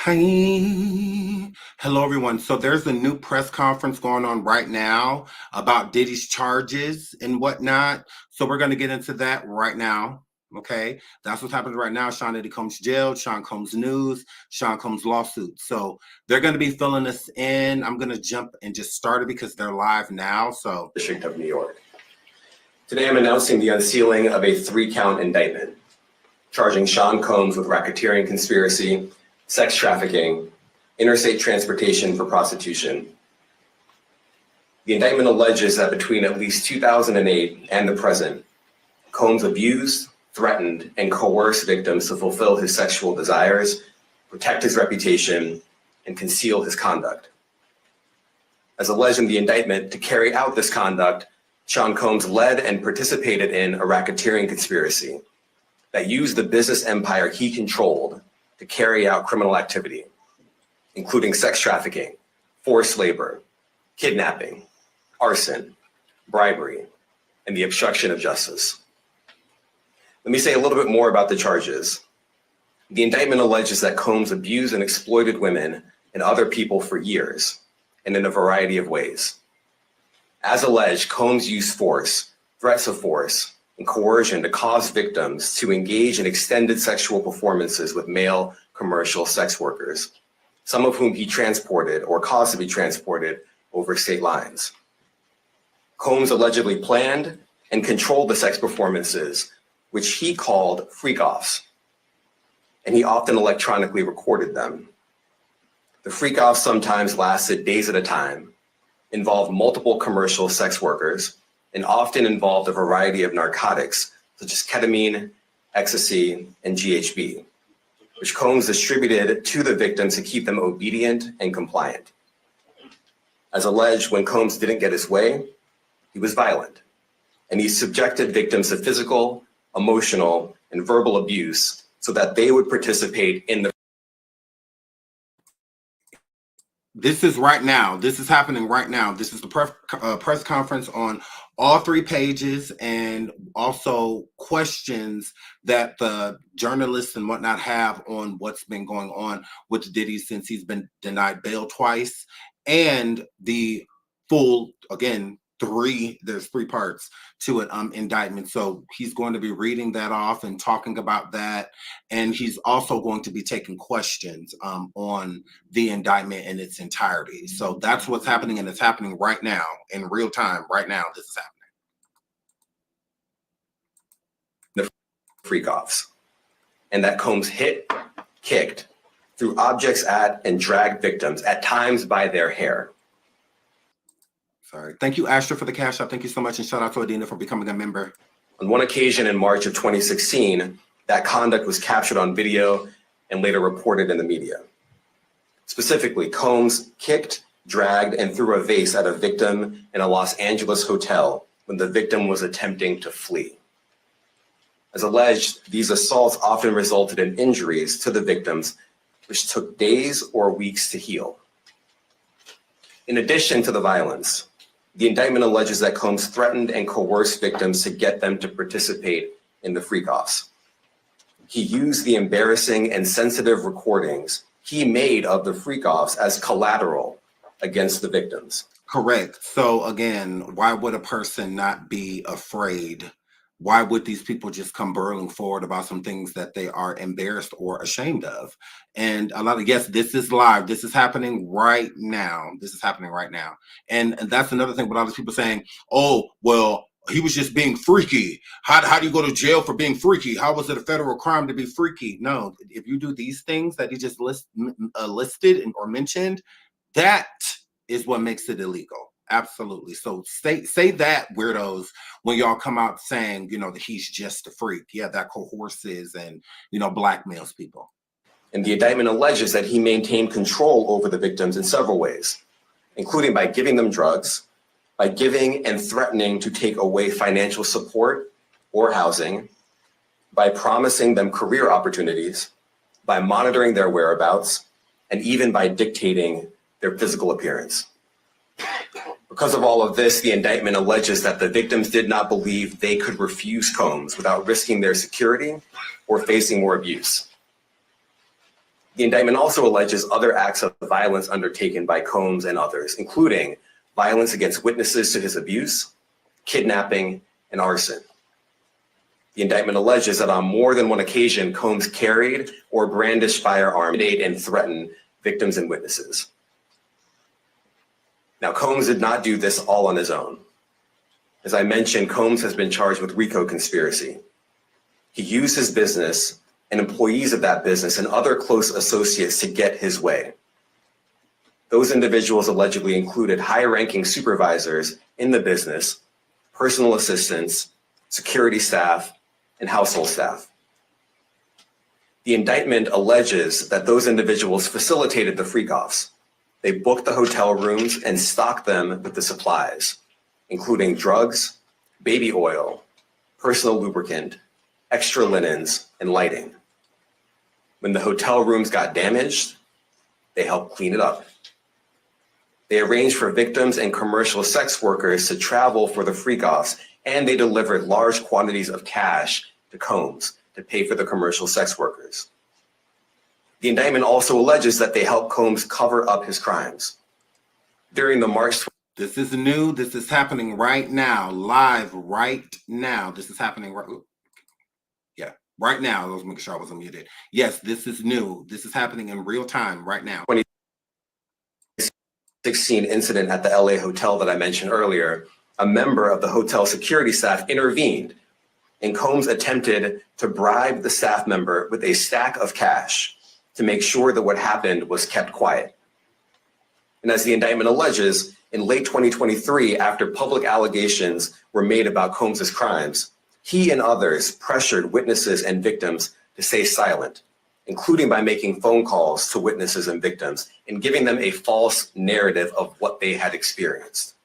Hi. Hello, everyone. So there's a new press conference going on right now about Diddy's charges and whatnot. So we're going to get into that right now. Okay. That's what's happening right now. Sean Diddy Combs jailed, Sean Combs news, Sean Combs lawsuit. So they're going to be filling us in. I'm going to jump and just start it because they're live now. So District of New York. Today I'm announcing the unsealing of a 3-count indictment, charging Sean Combs with racketeering conspiracy, sex trafficking, interstate transportation for prostitution. The indictment alleges that between at least 2008 and the present, Combs abused, threatened, and coerced victims to fulfill his sexual desires, protect his reputation, and conceal his conduct. As alleged in the indictment, to carry out this conduct, Sean Combs led and participated in a racketeering conspiracy that used the business empire he controlled to carry out criminal activity, including sex trafficking, forced labor, kidnapping, arson, bribery, and the obstruction of justice. Let me say a little bit more about the charges. The indictment alleges that Combs abused and exploited women and other people for years, and in a variety of ways. As alleged, Combs used force, threats of force, and coercion to cause victims to engage in extended sexual performances with male commercial sex workers, some of whom he transported or caused to be transported over state lines. Combs allegedly planned and controlled the sex performances, which he called freak-offs, and he often electronically recorded them. The freak-offs sometimes lasted days at a time, involved multiple commercial sex workers, and often involved a variety of narcotics, such as ketamine, ecstasy, and GHB, which Combs distributed to the victims to keep them obedient and compliant. As alleged, when Combs didn't get his way, he was violent, and he subjected victims to physical, emotional, and verbal abuse so that they would participate in the. this is right now. This is happening right now. This is the press conference on all 3 pages, and also questions that the journalists and whatnot have on what's been going on with Diddy since he's been denied bail twice, and the full, again, there's 3 parts to an indictment. So he's going to be reading that off and talking about that, and he's also going to be taking questions on the indictment in its entirety. So that's what's happening, and it's happening right now in real time. Right now, this is happening. The freak-offs, and that Combs hit, kicked, threw objects at, and dragged victims, at times by their hair. Sorry. Thank you, Asher, for the cash app. Thank you so much, and shout out to Adina for becoming a member. On one occasion in March of 2016, that conduct was captured on video and later reported in the media. Specifically, Combs kicked, dragged, and threw a vase at a victim in a Los Angeles hotel when the victim was attempting to flee. As alleged, these assaults often resulted in injuries to the victims, which took days or weeks to heal. In addition to the violence, the indictment alleges that Combs threatened and coerced victims to get them to participate in the freak-offs. He used the embarrassing and sensitive recordings he made of the freak-offs as collateral against the victims. Correct. So again, why would a person not be afraid? Why would these people just come burling forward about some things that they are embarrassed or ashamed of? And a lot of, yes, this is live. This is happening right now. This is happening right now. And that's another thing with all these people saying, oh, well, he was just being freaky. How do you go to jail for being freaky? How was it a federal crime to be freaky? No, if you do these things that he just listed or mentioned, that is what makes it illegal. Absolutely. So say that, weirdos, when y'all come out saying, that he's just a freak. Yeah, that coerces and, blackmails people. And the indictment alleges that he maintained control over the victims in several ways, including by giving them drugs, by giving and threatening to take away financial support or housing, by promising them career opportunities, by monitoring their whereabouts, and even by dictating their physical appearance. Because of all of this, the indictment alleges that the victims did not believe they could refuse Combs without risking their security or facing more abuse. The indictment also alleges other acts of violence undertaken by Combs and others, including violence against witnesses to his abuse, kidnapping, and arson. The indictment alleges that on more than one occasion, Combs carried or brandished firearms, intimidate and threaten victims and witnesses. Now, Combs did not do this all on his own. As I mentioned, Combs has been charged with RICO conspiracy. He used his business and employees of that business and other close associates to get his way. Those individuals allegedly included high-ranking supervisors in the business, personal assistants, security staff, and household staff. The indictment alleges that those individuals facilitated the freak-offs. They booked the hotel rooms and stocked them with the supplies, including drugs, baby oil, personal lubricant, extra linens, and lighting. When the hotel rooms got damaged, they helped clean it up. They arranged for victims and commercial sex workers to travel for the freak-offs, and they delivered large quantities of cash to Combs to pay for the commercial sex workers. The indictment also alleges that they helped Combs cover up his crimes. During the March... This is new. This is happening right now, live right now. This is happening right... Yeah, right now. I was making sure I wasn't muted. Yes, this is new. This is happening in real time right now. 2016 incident at the LA hotel that I mentioned earlier, a member of the hotel security staff intervened, and Combs attempted to bribe the staff member with a stack of cash to make sure that what happened was kept quiet. And as the indictment alleges, in late 2023, after public allegations were made about Combs's crimes, he and others pressured witnesses and victims to stay silent, including by making phone calls to witnesses and victims and giving them a false narrative of what they had experienced.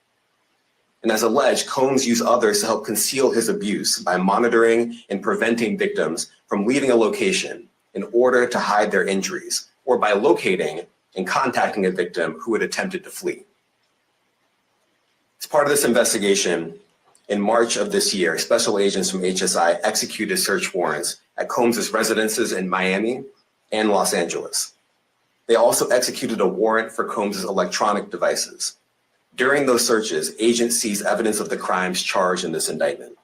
And as alleged, Combs used others to help conceal his abuse by monitoring and preventing victims from leaving a location in order to hide their injuries, or by locating and contacting a victim who had attempted to flee. As part of this investigation, in March of this year, special agents from HSI executed search warrants at Combs's residences in Miami and Los Angeles. They also executed a warrant for Combs's electronic devices. During those searches, agents seized evidence of the crimes charged in this indictment.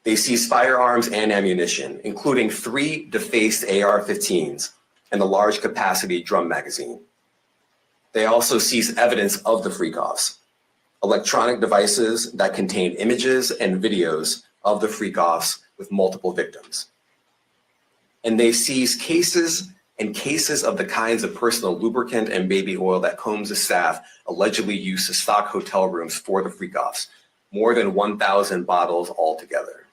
They seized firearms and ammunition, including 3 defaced AR-15s and a large capacity drum magazine. They also seized evidence of the freak-offs, electronic devices that contained images and videos of the freak-offs with multiple victims. And they seized cases and cases of the kinds of personal lubricant and baby oil that Combs' staff allegedly used to stock hotel rooms for the freak-offs, more than 1,000 bottles altogether.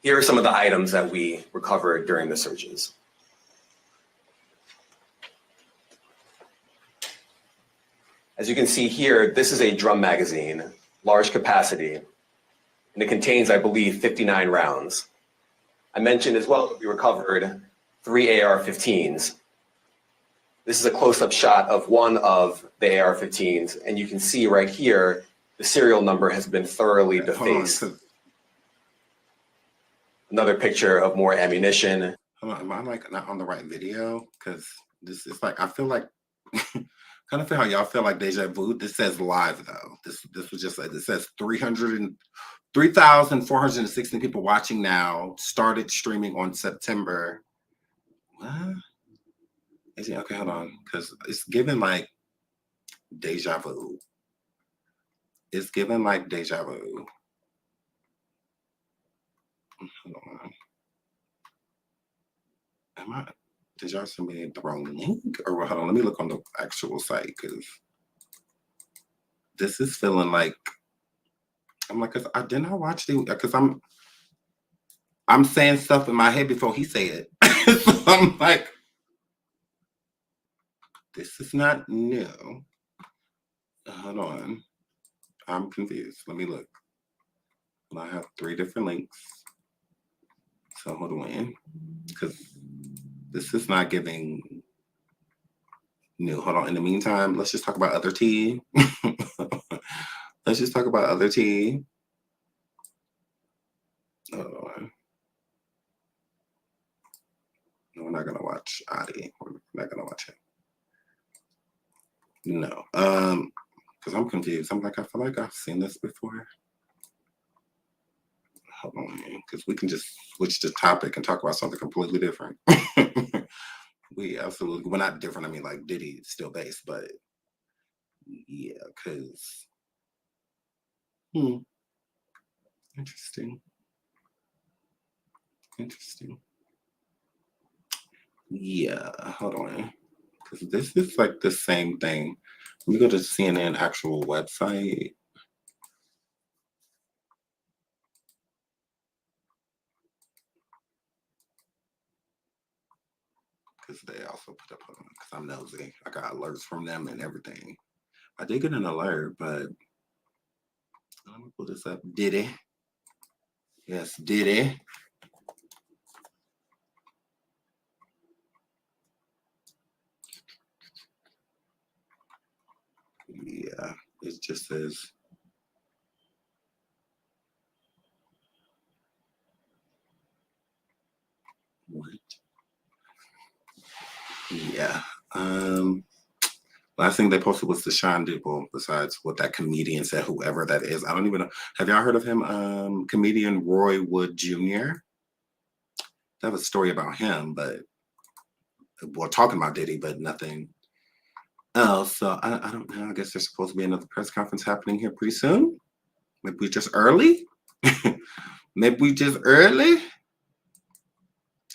Here are some of the items that we recovered during the searches. As you can see here, this is a drum magazine, large capacity, and it contains, I believe, 59 rounds. I mentioned as well that we recovered 3 AR-15s. This is a close-up shot of one of the AR-15s, and you can see right here, the serial number has been thoroughly defaced. Another picture of more ammunition. Hold on, am I like not on the right video? Because this is like, I feel like, kind of feel how y'all feel like deja vu. This says live though. This was just like, it says 3,416 people watching now. Started streaming on September. What? Is it okay? Hold on, because it's given like deja vu. It's given like deja vu. Hold on. Did y'all send me the wrong link? Or hold on, let me look on the actual site, because this is feeling like, I'm like, cause I didn't watch the, because I'm saying stuff in my head before he said it. So I'm like, this is not new. Hold on. I'm confused. Let me look. I have 3 different links. So hold on, because this is not giving new. Hold on. In the meantime, let's just talk about other tea. Let's just talk about other tea. Hold on. No, not gonna watch Adi. We're not gonna watch it. No. Because I'm confused. I'm like, I feel like I've seen this before. Hold on, because we can just switch the topic and talk about something completely different. We're not different. I mean, like Diddy is still based, but yeah, because interesting. Yeah, hold on, because this is like the same thing. Let me go to CNN actual website. Because they also put up on, because I'm nosy. I got alerts from them and everything. I did get an alert, but let me pull this up. Diddy. Yes, Diddy. Yeah, it just says what? Yeah. Last thing they posted was the Shyne people, besides what that comedian said, whoever that is. I don't even know. Have y'all heard of him? Comedian Roy Wood Jr. They have a story about him, but we're talking about Diddy, but nothing else. So I don't know. I guess there's supposed to be another press conference happening here pretty soon. Maybe we just early. Maybe we just early.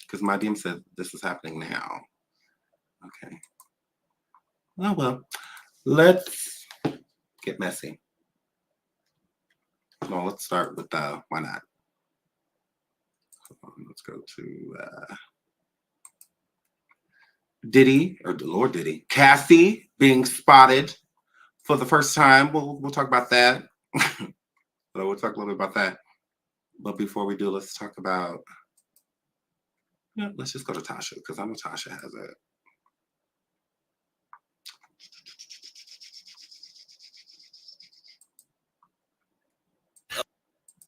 Because my DM said this is happening now. Okay. Oh, well, let's get messy. No, let's start with why not? Let's go to Diddy, or the Lord Diddy. Cassie being spotted for the first time. We'll talk about that. But we'll talk a little bit about that. But before we do, let's talk about, let's just go to Tasha, because I know Tasha has it.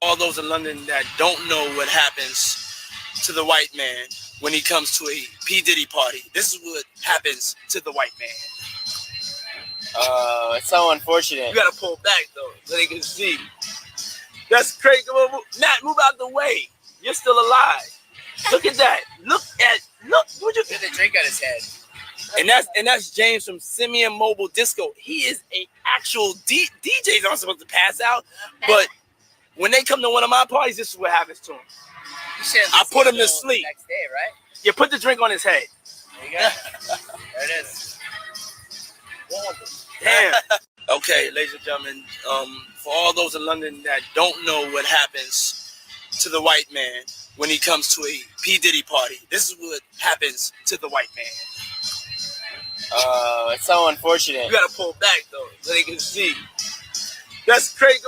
All those in London that don't know what happens to the white man when he comes to a P. Diddy party. This is what happens to the white man. It's so unfortunate. You gotta pull back though, so they can see. That's crazy. Matt, move out the way. You're still alive. Look at that. Look. Would you Get the drink on his head. And that's James from Simeon Mobile Disco. He is a actual DJ's not supposed to pass out, but when they come to one of my parties, this is what happens to him. I put him to sleep. Next day, right? You put the drink on his head. There you go. There it is. Damn. Okay, ladies and gentlemen, for all those in London that don't know what happens to the white man when he comes to a P. Diddy party, this is what happens to the white man. It's so unfortunate. You gotta pull back though, so they can see. That's crazy.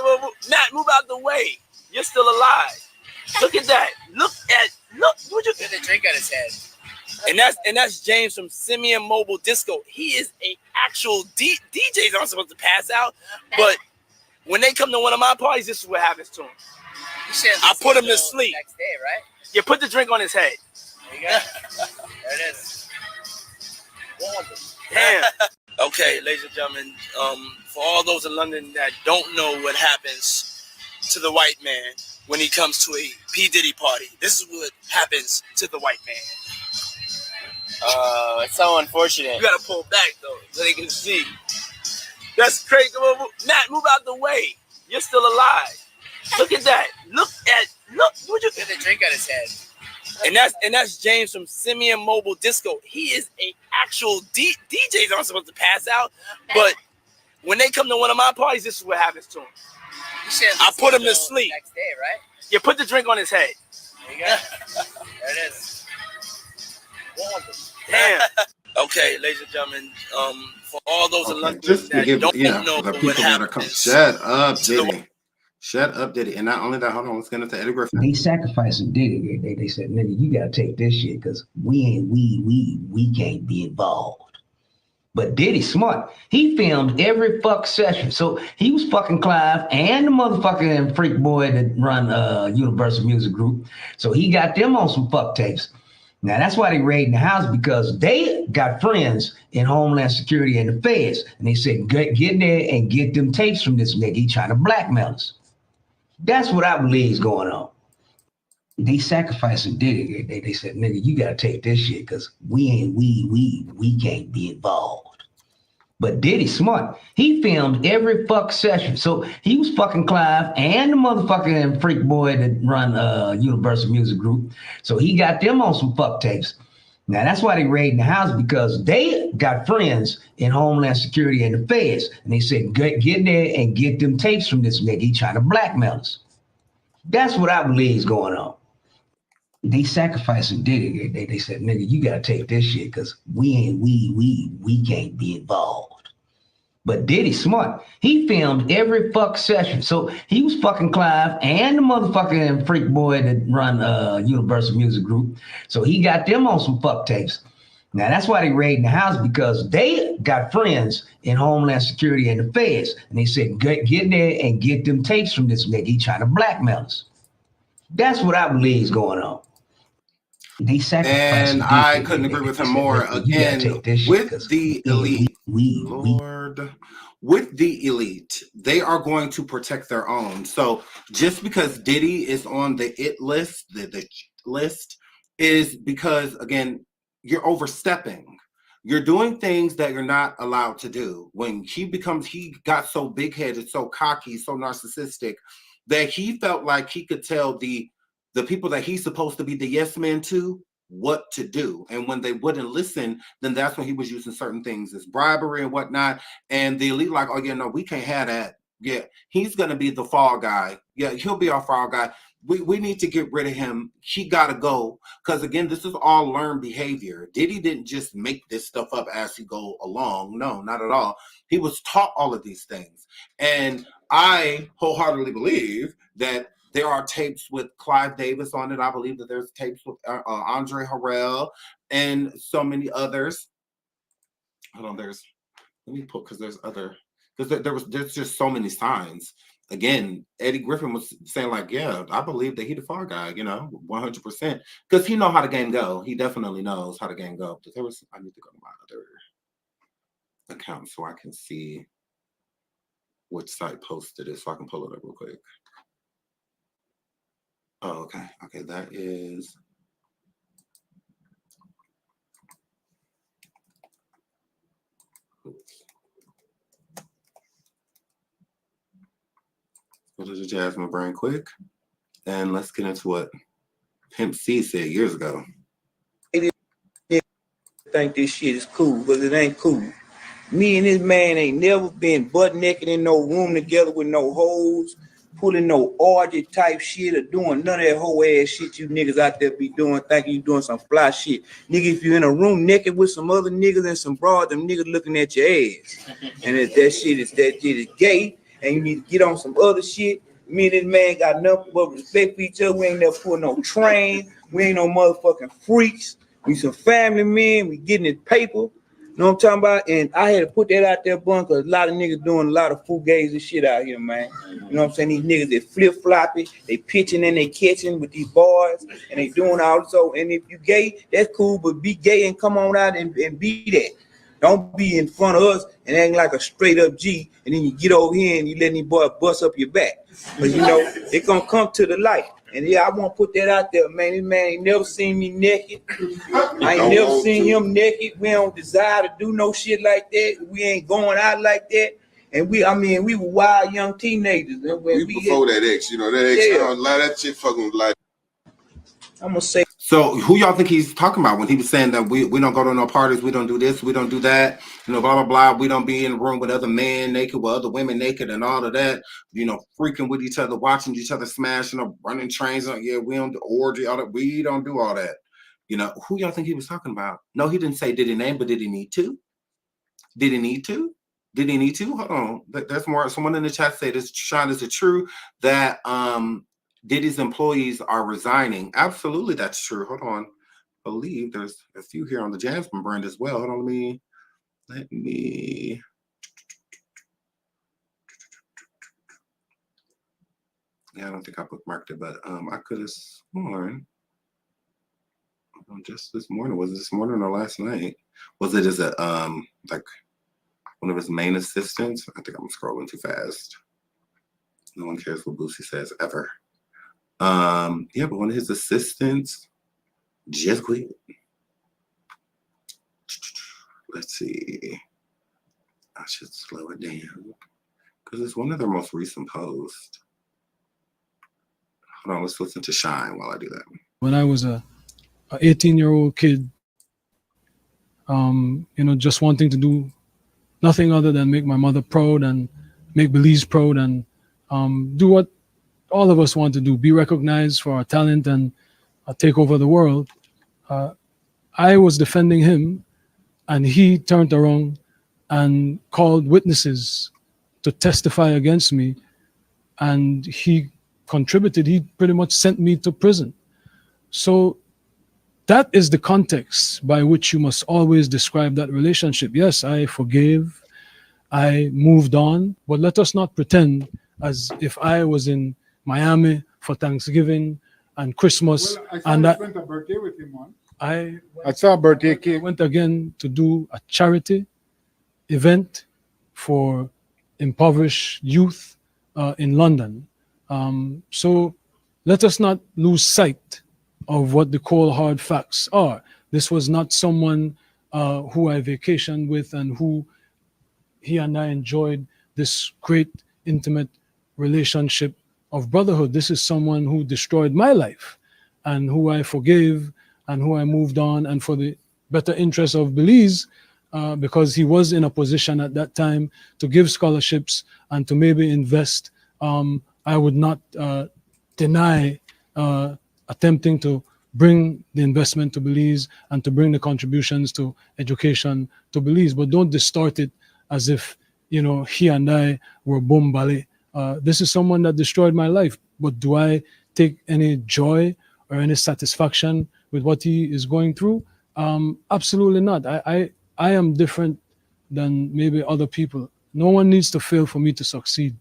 Matt, move out the way. You're still alive. Look at that. Look. Would you Get the drink on his head. And that's James from Simeon Mobile Disco. He is a actual DJ's not supposed to pass out, but when they come to one of my parties, this is what happens to him. I put him to sleep. Next day, right? You put the drink on his head. There you go. There it is. Damn. Okay, ladies and gentlemen, for all those in London that don't know what happens to the white man when he comes to a P. Diddy party, this is what happens to the white man. It's so unfortunate. You gotta pull back though, so they can see. That's crazy. Matt, move out the way. You're still alive. Look at that. Look. Would you Get the drink on his head. And that's James from Simeon Mobile Disco. He is a actual DJ's not supposed to pass out, but when they come to one of my parties, this is what happens to him. I put him to sleep. Next day, right? You put the drink on his head. There you go. There it is. Damn. Okay, ladies and gentlemen, for all those in London Just to that give, don't know the what people that are coming. happens. Shut up, Diddy. Shut up, Diddy. And not only that, hold on, let's get into Eddie Griffin. They sacrificing Diddy. They said, nigga, you gotta take this shit because we can't be involved. But Diddy's smart. He filmed every fuck session. So he was fucking Clive and the motherfucking freak boy that run Universal Music Group. So he got them on some fuck tapes. Now that's why they raiding the house, because they got friends in Homeland Security and the feds, and they said get in there and get them tapes from this nigga. He trying to blackmail us. That's what I believe is going on. They sacrificing Diddy. They said, nigga, you gotta take this shit because we can't be involved. But Diddy smart. He filmed every fuck session. So he was fucking Clive and the motherfucking freak boy that run Universal Music Group. So he got them on some fuck tapes. Now that's why they raiding the house, because they got friends in Homeland Security and the feds, and they said get in there and get them tapes from this nigga. He trying to blackmail us. That's what I believe is going on. They sacrificing Diddy. They said, nigga, you gotta take this shit because we can't be involved. But Diddy smart. He filmed every fuck session. So he was fucking Clive and the motherfucking freak boy that run Universal Music Group. So he got them on some fuck tapes. Now that's why they raiding the house, because they got friends in Homeland Security and the feds, and they said get in there and get them tapes from this nigga. He trying to blackmail us. That's what I believe is going on. They sacrificed. And I couldn't agree with him more. Again, with the elite, Lord, with the elite, they are going to protect their own. So just because Diddy is on the it list, the list, is because, again, you're overstepping. You're doing things that you're not allowed to do. When he got so big-headed, so cocky, so narcissistic, that he felt like he could tell the people that he's supposed to be the yes man to what to do. And when they wouldn't listen, then that's when he was using certain things as bribery and whatnot. And the elite like, oh yeah, no, we can't have that. Yeah, he's going to be the fall guy. Yeah, he'll be our fall guy. We need to get rid of him. He got to go. Because again, this is all learned behavior. Diddy didn't just make this stuff up as he go along. No, not at all. He was taught all of these things. And I wholeheartedly believe that there are tapes with Clive Davis on it. I believe that there's tapes with Andre Harrell and so many others. Hold on, let me put, because there's just so many signs. Again, Eddie Griffin was saying like, yeah, I believe that he the far guy, 100%, because he know how the game go. He definitely knows how the game go. But I need to go to my other account so I can see which site posted it, so I can pull it up real quick. Oh, okay. Okay, that is. Oops. Go to the Jasmine brain quick, and let's get into what Pimp C said years ago. Think this shit is cool, but it ain't cool. Me and this man ain't never been butt naked in no room together with no hoes, pulling no orgy type shit or doing none of that whole ass shit you niggas out there be doing, thinking you doing some fly shit. Nigga, if you in a room naked with some other niggas and some broad, them niggas looking at your ass. And if that shit is gay, and you need to get on some other shit, me and this man got nothing but respect for each other. We ain't never put no train. We ain't no motherfucking freaks. We some family men. We getting this paper. You know what I'm talking about? And I had to put that out there, bun, because a lot of niggas doing a lot of fugazi shit out here, man. You know what I'm saying? These niggas, they flip-floppy, they pitching and they catching with these boys, and they doing all this. So, and if you gay, that's cool, but be gay and come on out and be that. Don't be in front of us and acting like a straight-up G, and then you get over here and you let these boys bust up your back. But, it's going to come to the light. And yeah, I want to put that out there, man. This man ain't never seen me naked. I ain't never seen him naked. We don't desire to do no shit like that. We ain't going out like that. And we were wild young teenagers. We before that X, that X, yeah. That shit fucking like. I'm going to say. So who y'all think he's talking about when he was saying that we don't go to no parties, we don't do this, we don't do that, blah, blah, blah. We don't be in a room with other men naked, with other women naked and all of that, freaking with each other, watching each other smashing up, running trains. Yeah, we don't do orgy, all that. We don't do all that. Who y'all think he was talking about? No, he didn't say did he name, but did he need to? Did he need to? Did he need to? Hold on. There's more. Someone in the chat said, Shyne, is it true that Diddy's employees are resigning? Absolutely, that's true. Hold on. I believe there's a few here on the Jasmine brand as well. Hold on, let me. Yeah, I don't think I bookmarked it, but I could have sworn. Just this morning. Was it this morning or last night? Was it as a like one of his main assistants? I think I'm scrolling too fast. No one cares what Boosie says ever. Yeah, but one of his assistants just quit. Let's see. I should slow it down because it's one of their most recent posts. Hold on, let's listen to Shyne while I do that. When I was a 18-year-old kid, just wanting to do nothing other than make my mother proud and make Belize proud and do what all of us want to do, be recognized for our talent and take over the world. I was defending him, and he turned around and called witnesses to testify against me, and he contributed. He pretty much sent me to prison. So that is the context by which you must always describe that relationship. Yes, I forgave, I moved on, but let us not pretend as if I was in Miami for Thanksgiving and Christmas. Well, I saw and you that spent a birthday with him once. I saw a birthday cake. went again to do a charity event for impoverished youth in London. So let us not lose sight of what the cold hard facts are. This was not someone who I vacationed with and who he and I enjoyed this great intimate relationship of brotherhood. This is someone who destroyed my life and who I forgave and who I moved on, and for the better interest of Belize, because he was in a position at that time to give scholarships and to maybe invest. I would not deny attempting to bring the investment to Belize and to bring the contributions to education to Belize, but don't distort it as if, he and I were bombale. This is someone that destroyed my life, but do I take any joy or any satisfaction with what he is going through? Absolutely not. I am different than maybe other people. No one needs to fail for me to succeed.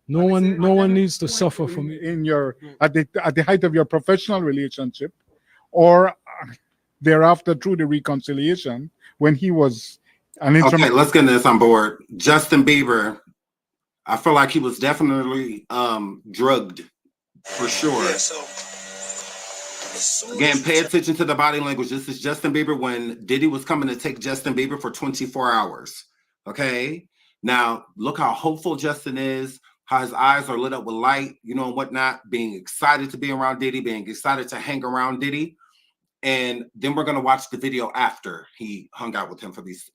No one needs to suffer for me. In your at the height of your professional relationship, or thereafter through the reconciliation when he was an Okay, instrument. let's get this on board. Justin Bieber, I feel like he was definitely drugged for sure. Again, pay attention to the body language. This is Justin Bieber when Diddy was coming to take Justin Bieber for 24 hours. Okay, now look how hopeful Justin is, how his eyes are lit up with light, and whatnot, being excited to be around Diddy, being excited to hang around Diddy. And then we're going to watch the video after he hung out with him for these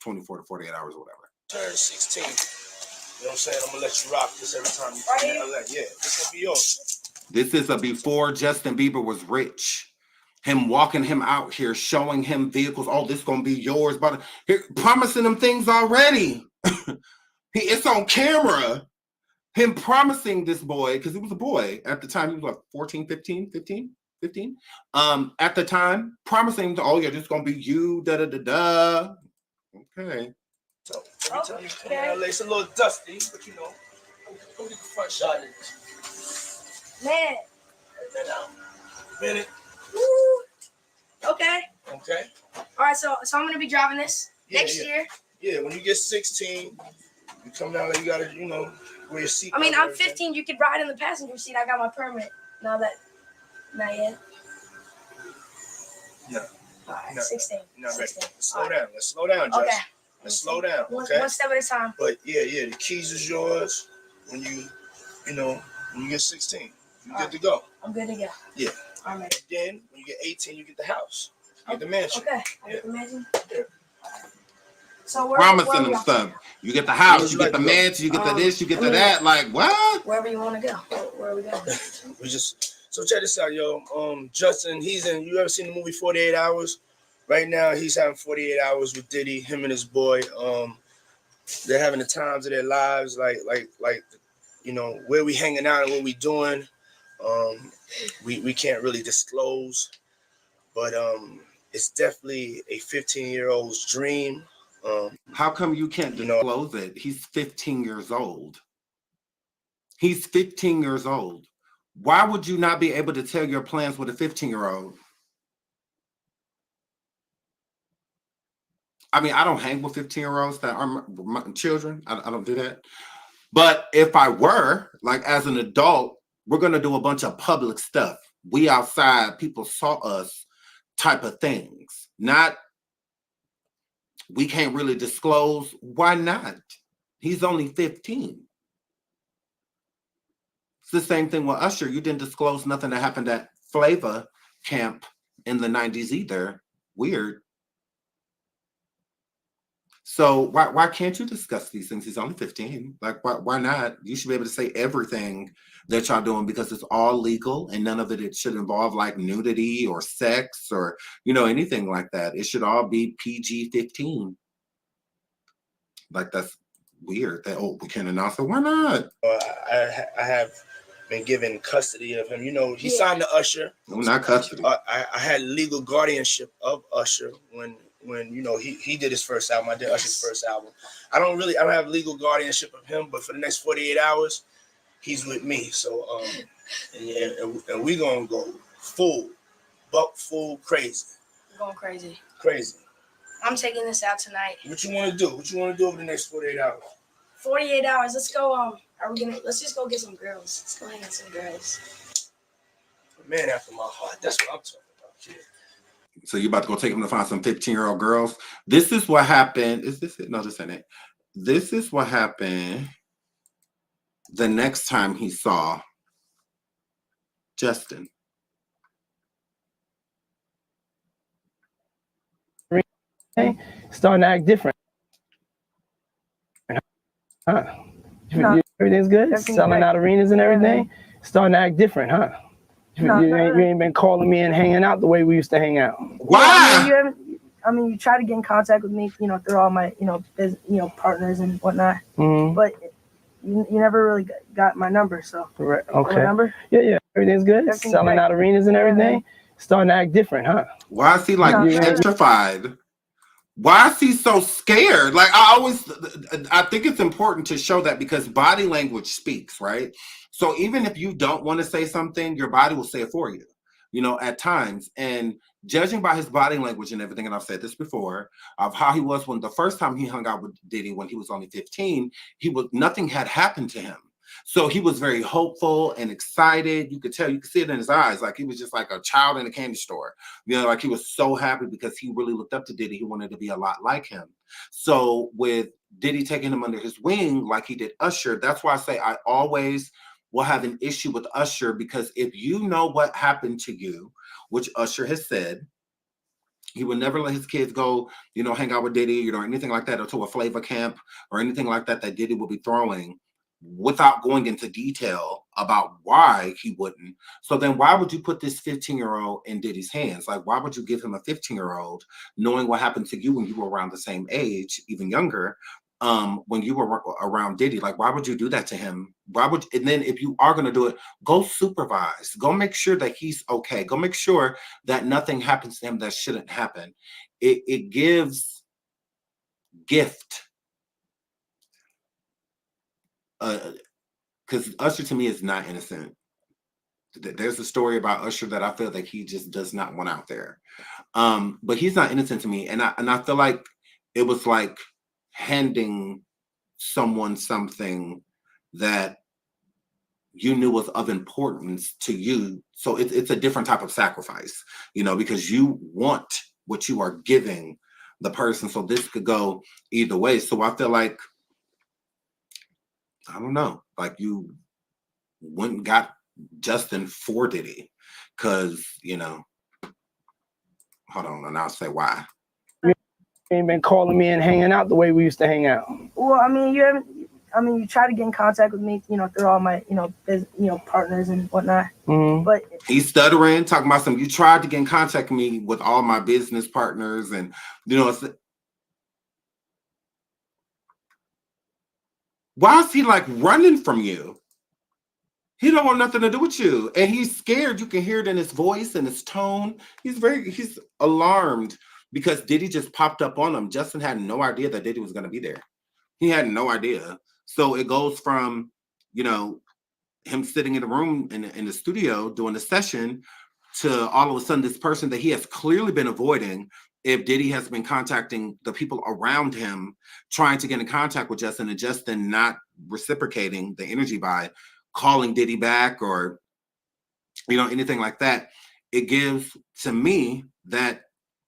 24 to 48 hours or whatever. Turn 16. You know what I'm saying? I'm going to let you rock this every time you come in LA. Yeah, this going to be yours. This is a before Justin Bieber was rich. Him walking him out here, showing him vehicles. Oh, this going to be yours. But here, promising him things already. It's on camera. Him promising this boy, because he was a boy at the time. He was like 14, 15. At the time, promising to, oh, yeah, this is going to be you, da-da-da-da. Okay. So every time you come in LA, it's a little dusty, but go get the front shot of this. Man. Write that down. Minute. Woo. Okay. Okay. All right, so I'm gonna be driving this next year. Yeah, when you get 16, you come down there, you gotta, wear your seat. I mean, I'm 15. You could ride in the passenger seat. I got my permit. Not yet. No. All right, No. 16. You're not ready. 16. Let's slow down, Jess. Okay. Let's slow down, okay? One step at a time. But yeah, the keys is yours when you get 16. You're good to go. I'm good to go. Yeah. All right. Then when you get 18, you get the house. You get the mansion. Okay. I get the mansion. Yeah. So Promising him stuff. You get the house, you get the mansion, you get the this, you get the that. Like what? Wherever you want to go. Where are we going? So check this out, yo. Justin, you ever seen the movie 48 Hours? Right now, he's having 48 hours with Diddy, him and his boy. They're having the times of their lives, like where we hanging out and what we doing. We can't really disclose, but it's definitely a 15-year-old's dream. How come you can't disclose it? He's 15 years old. He's 15 years old. Why would you not be able to tell your plans with a 15-year-old? I mean, I don't hang with 15-year-olds that are my children. I don't do that. But if I were, like as an adult, we're going to do a bunch of public stuff. We outside, people saw us type of things. Not, we can't really disclose. Why not? He's only 15. It's the same thing with Usher. You didn't disclose nothing that happened at Flavor Camp in the 90s either. Weird. So why can't you discuss these things? He's only 15. Like, why not? You should be able to say everything that y'all doing because it's all legal and none of it should involve like nudity or sex or, you know, anything like that. It should all be PG-15. Like, that's weird. That, oh, we can't announce it. Why not? I have been given custody of him. You know, he signed to Usher. No, not custody. I had legal guardianship of Usher when you know he did his first album. I did Usher's first album. I don't have legal guardianship of him, but for the next 48 hours, he's with me. So and we gonna go full crazy. Going crazy. Crazy. I'm taking this out tonight. What you want to do? What you want to do over the next 48 hours? 48 hours. Let's go. Let's just go get some girls. Let's go hang out with some girls. Man after my heart. That's what I'm talking about. Yeah. So you about to go take him to find some 15-year-old girls? This is what happened. Is this it? No, this ain't it. This is what happened the next time he saw Justin. Starting to act different. Huh? No. Everything's good? Everything's Selling great. out arenas and everything? Starting to act different, huh? No, you ain't been calling me and hanging out the way we used to hang out. Why? You try to get in contact with me, you know, through all my, partners and whatnot. Mm-hmm. But you never really got my number, so. Right. Okay. Remember? Yeah. Everything's good? Everything's Selling great. out arenas and everything? Starting to act different, huh? Why is he like No. petrified? Why is he so scared? Like I think it's important to show that because body language speaks, right? So even if you don't want to say something, your body will say it for you, you know, at times. And judging by his body language and everything, and I've said this before, of how he was when the first time he hung out with Diddy when he was only 15, nothing had happened to him. So he was very hopeful and excited. You could see it in his eyes. Like he was just like a child in a candy store. You know, like he was so happy because he really looked up to Diddy. He wanted to be a lot like him. So with Diddy taking him under his wing, like he did Usher, that's why I say I always will have an issue with Usher, because if you know what happened to you, which Usher has said, he would never let his kids go, you know, hang out with Diddy, you know, anything like that, or to a Flavor camp or anything like that Diddy will be throwing, without going into detail about why he wouldn't. So then why would you put this 15-year-old in Diddy's hands? Like, why would you give him a 15-year-old knowing what happened to you when you were around the same age, even younger, when you were around Diddy? Like, why would you do that to him? And then if you are going to do it, go supervise, go make sure that he's okay. Go make sure that nothing happens to him that shouldn't happen. It gives gift. Because Usher to me is not innocent. There's a story about Usher that I feel that he just does not want out there. But he's not innocent to me. And I feel like it was like handing someone something that you knew was of importance to you. So it's a different type of sacrifice, you know, because you want what you are giving the person. So this could go either way. So I feel like, I don't know, like you went and got Justin for Diddy because, you know, hold on, and I'll say why. You ain't been calling me and hanging out the way we used to hang out. Well, you try to get in contact with me, you know, through all my, partners and whatnot. Mm-hmm. But he's stuttering, talking about you tried to get in contact with me with all my business partners and, you know, why is he like running from you? He don't want nothing to do with you. And he's scared. You can hear it in his voice and his tone. He's alarmed because Diddy just popped up on him. Justin had no idea that Diddy was going to be there. He had no idea. So it goes from, you know, him sitting in the room in the studio doing the session to all of a sudden this person that he has clearly been avoiding if Diddy has been contacting the people around him, trying to get in contact with Justin, and Justin not reciprocating the energy by calling Diddy back or, you know, anything like that, it gives to me that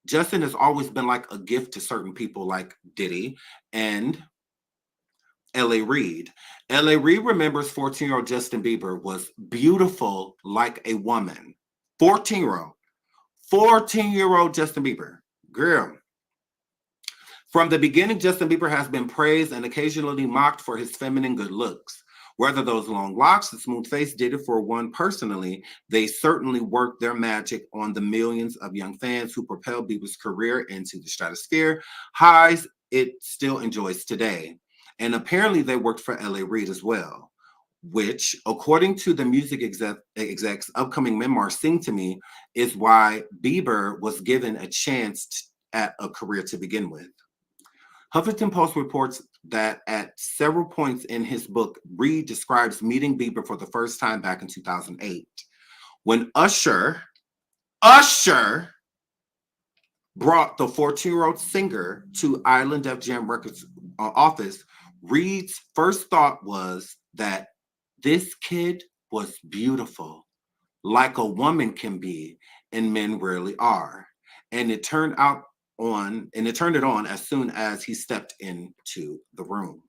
Justin has always been like a gift to certain people like Diddy and L.A. Reid. L.A. Reid remembers 14-year-old Justin Bieber was beautiful like a woman. 14-year-old Justin Bieber. Girl. From the beginning, Justin Bieber has been praised and occasionally mocked for his feminine good looks. Whether those long locks and smooth face did it for one personally, they certainly worked their magic on the millions of young fans who propelled Bieber's career into the stratosphere, highs it still enjoys today. And apparently they worked for L.A. Reid as well, which, according to the music exec's upcoming memoir, Sing to Me, is why Bieber was given a chance at a career to begin with. Huffington Post reports that at several points in his book, Reid describes meeting Bieber for the first time back in 2008. When Usher brought the 14-year-old singer to Island Def Jam Records office, Reid's first thought was that this kid was beautiful, like a woman can be, and men rarely are. And it turned it on as soon as he stepped into the room.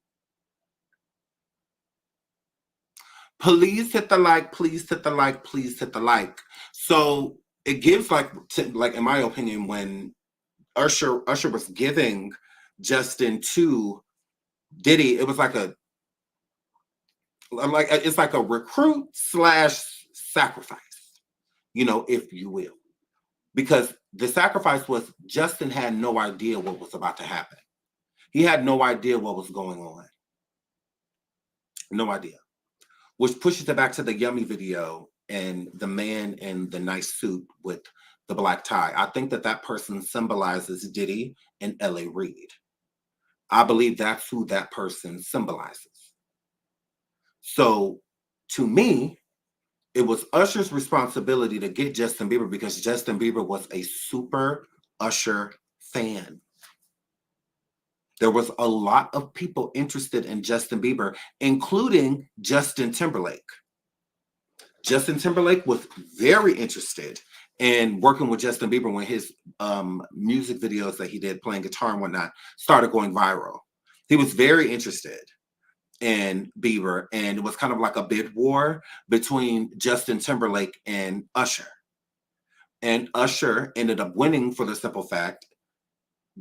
Please hit the like, please hit the like, please hit the like. So it gives like in my opinion, when Usher was giving Justin to Diddy, it was like it's like a recruit / sacrifice, you know, if you will. Because the sacrifice was Justin had no idea what was about to happen. He had no idea what was going on. No idea. Which pushes it back to the Yummy video and the man in the nice suit with the black tie. I think that person symbolizes Diddy and L.A. Reid. I believe that's who that person symbolizes. So to me, it was Usher's responsibility to get Justin Bieber because Justin Bieber was a super Usher fan. There was a lot of people interested in Justin Bieber, including Justin Timberlake. Justin Timberlake was very interested in working with Justin Bieber when his music videos that he did playing guitar and whatnot started going viral. He was very interested in Bieber, and it was kind of like a bid war between Justin Timberlake and Usher. And Usher ended up winning for the simple fact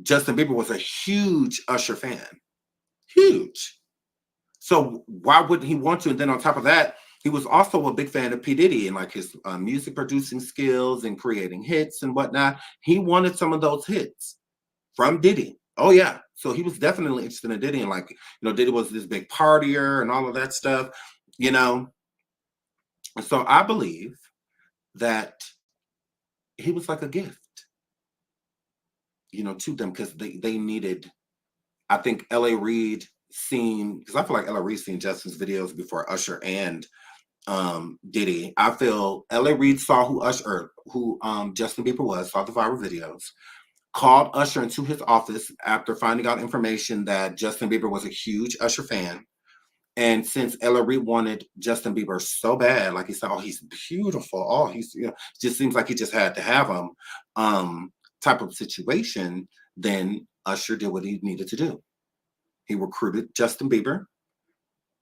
Justin Bieber was a huge Usher fan. Huge. So why wouldn't he want to? And then on top of that, he was also a big fan of P. Diddy and like his music producing skills and creating hits and whatnot. He wanted some of those hits from Diddy. Oh yeah. So he was definitely interested in Diddy, and like, you know, Diddy was this big partier and all of that stuff, you know. And so I believe that he was like a gift, you know, to them because they needed, I think L.A. Reid seen, because I feel like L.A. Reid seen Justin's videos before Usher and Diddy. I feel L.A. Reid saw who Justin Bieber was, saw the viral videos, called Usher into his office after finding out information that Justin Bieber was a huge Usher fan. And since L.A. Reid wanted Justin Bieber so bad, like he said, oh, he's beautiful. Oh, he's, you know, just seems like he just had to have him type of situation, then Usher did what he needed to do. He recruited Justin Bieber,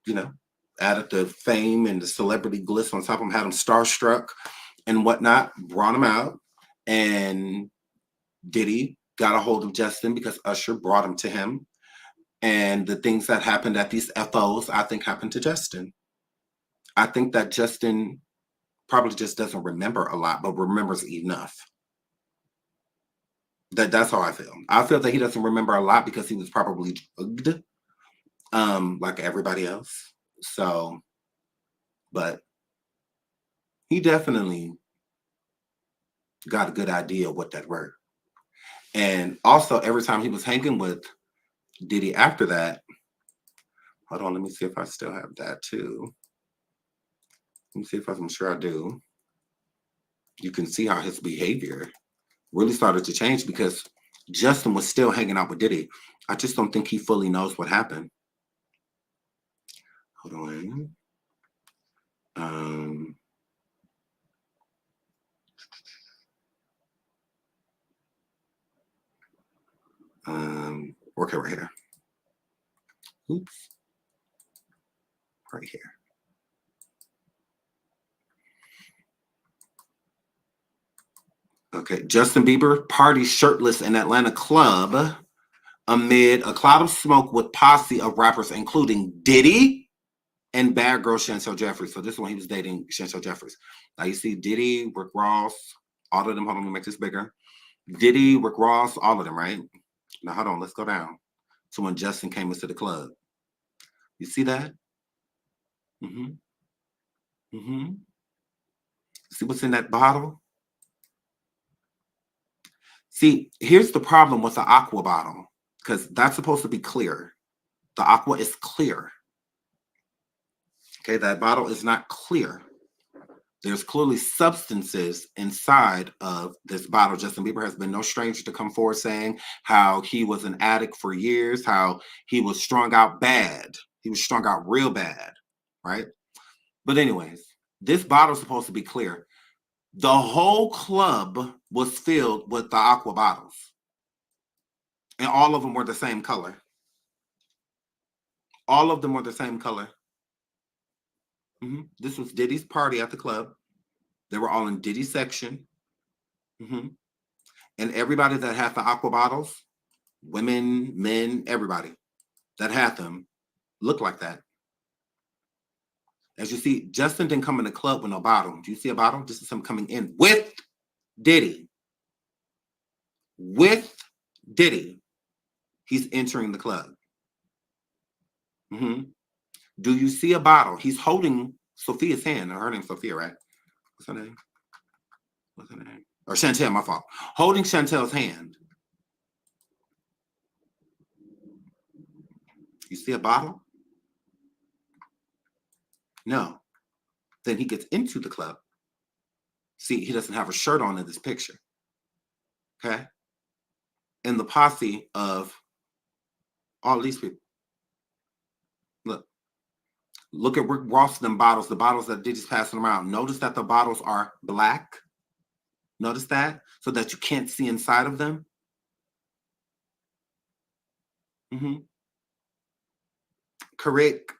you know, added the fame and the celebrity glitz on top of him, had him starstruck and whatnot, brought him out, and Diddy got a hold of Justin because Usher brought him to him. And the things that happened at these FOs, I think happened to Justin. I think that Justin probably just doesn't remember a lot, but remembers enough. That's how I feel. I feel that he doesn't remember a lot because he was probably drugged, like everybody else. So, but he definitely got a good idea of what that were. And also, every time he was hanging with Diddy after that, hold on, let me see if I still have that too. Let me see if I'm sure I do. You can see how his behavior really started to change because Justin was still hanging out with Diddy. I just don't think he fully knows what happened. Hold on. Okay, right here. Oops. Right here. Okay, Justin Bieber parties shirtless in Atlanta club amid a cloud of smoke with posse of rappers, including Diddy and bad girl Chantel Jeffries. So this is when he was dating Chantel Jeffries. Now you see Diddy, Rick Ross, all of them. Hold on, let me make this bigger. Diddy, Rick Ross, all of them, right? Now hold on, let's go down to when Justin came into the club. You see that? See what's in that bottle? See, here's the problem with the aqua bottle, because that's supposed to be clear. The aqua is clear. Okay, that bottle is not clear. There's clearly substances inside of this bottle. Justin Bieber has been no stranger to come forward saying how he was an addict for years, how he was strung out bad. He was strung out real bad, right? But anyways, this bottle is supposed to be clear. The whole club was filled with the aqua bottles. And all of them were the same color. All of them were the same color. This was Diddy's party at the club. They were all in Diddy's section. And everybody that had the aqua bottles, women, men, everybody that had them looked like that. As you see, Justin didn't come in the club with no bottle. Do you see a bottle? This is him coming in with Diddy. With Diddy. He's entering the club. Do you see a bottle? He's holding Sophia's hand. Her name's Sophia, right? What's her name? What's her name? Or Chantel, my fault. Holding Chantel's hand. You see a bottle? No. Then he gets into the club. See, he doesn't have a shirt on in this picture. Okay? And the posse of all these people. Look at Rick Ross, them bottles, the bottles that Diddy's passing around. Notice that the bottles are black. Notice that? So that you can't see inside of them. Correct.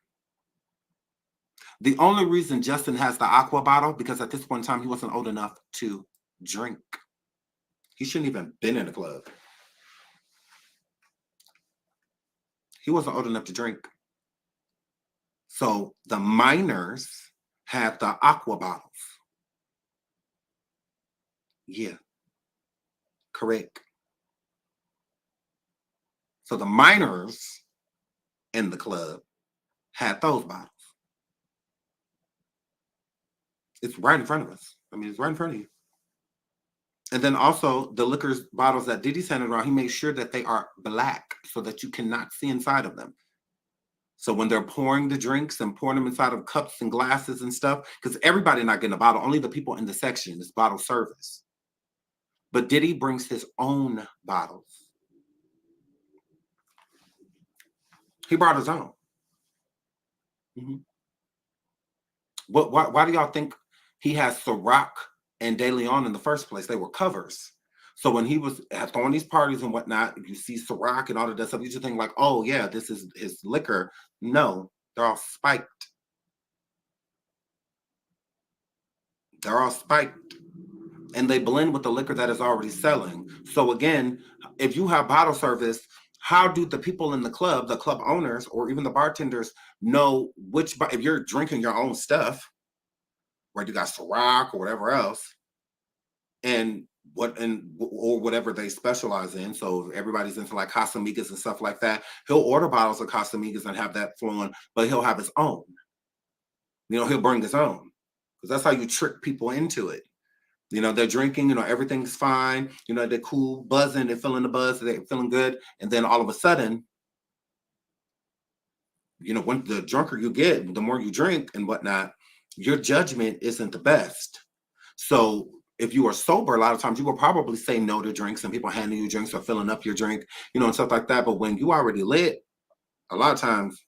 The only reason Justin has the aqua bottle, because at this point in time, he wasn't old enough to drink. He shouldn't even been in the club. He wasn't old enough to drink. So the minors had the aqua bottles. Yeah. Correct. So the minors in the club had those bottles. It's right in front of us. I mean, it's right in front of you. And then also the liquor bottles that Diddy's handed around, he made sure that they are black so that you cannot see inside of them. So when they're pouring the drinks and pouring them inside of cups and glasses and stuff, because everybody not getting a bottle, only the people in the section, is bottle service. But Diddy brings his own bottles. He brought his own. Why do y'all think he has Ciroc and De Leon in the first place? They were covers. So when he was throwing these parties and whatnot, you see Ciroc and all of that stuff, you just think like, oh yeah, this is his liquor. No, they're all spiked. They're all spiked. And they blend with the liquor that is already selling. So again, if you have bottle service, how do the people in the club owners, or even the bartenders know which, if you're drinking your own stuff, where you got Ciroc or whatever else, or whatever they specialize in. So everybody's into like Casamigos and stuff like that. He'll order bottles of Casamigos and have that flowing, but he'll have his own. He'll bring his own, because that's how you trick people into it. They're drinking, everything's fine. They're cool, buzzing, they're feeling the buzz, they're feeling good. And then all of a sudden, when the drunker you get, the more you drink and whatnot, your judgment isn't the best. So if you are sober, a lot of times you will probably say no to drinks and people handing you drinks or filling up your drink, you know, and stuff like that. But when you already lit, a lot of times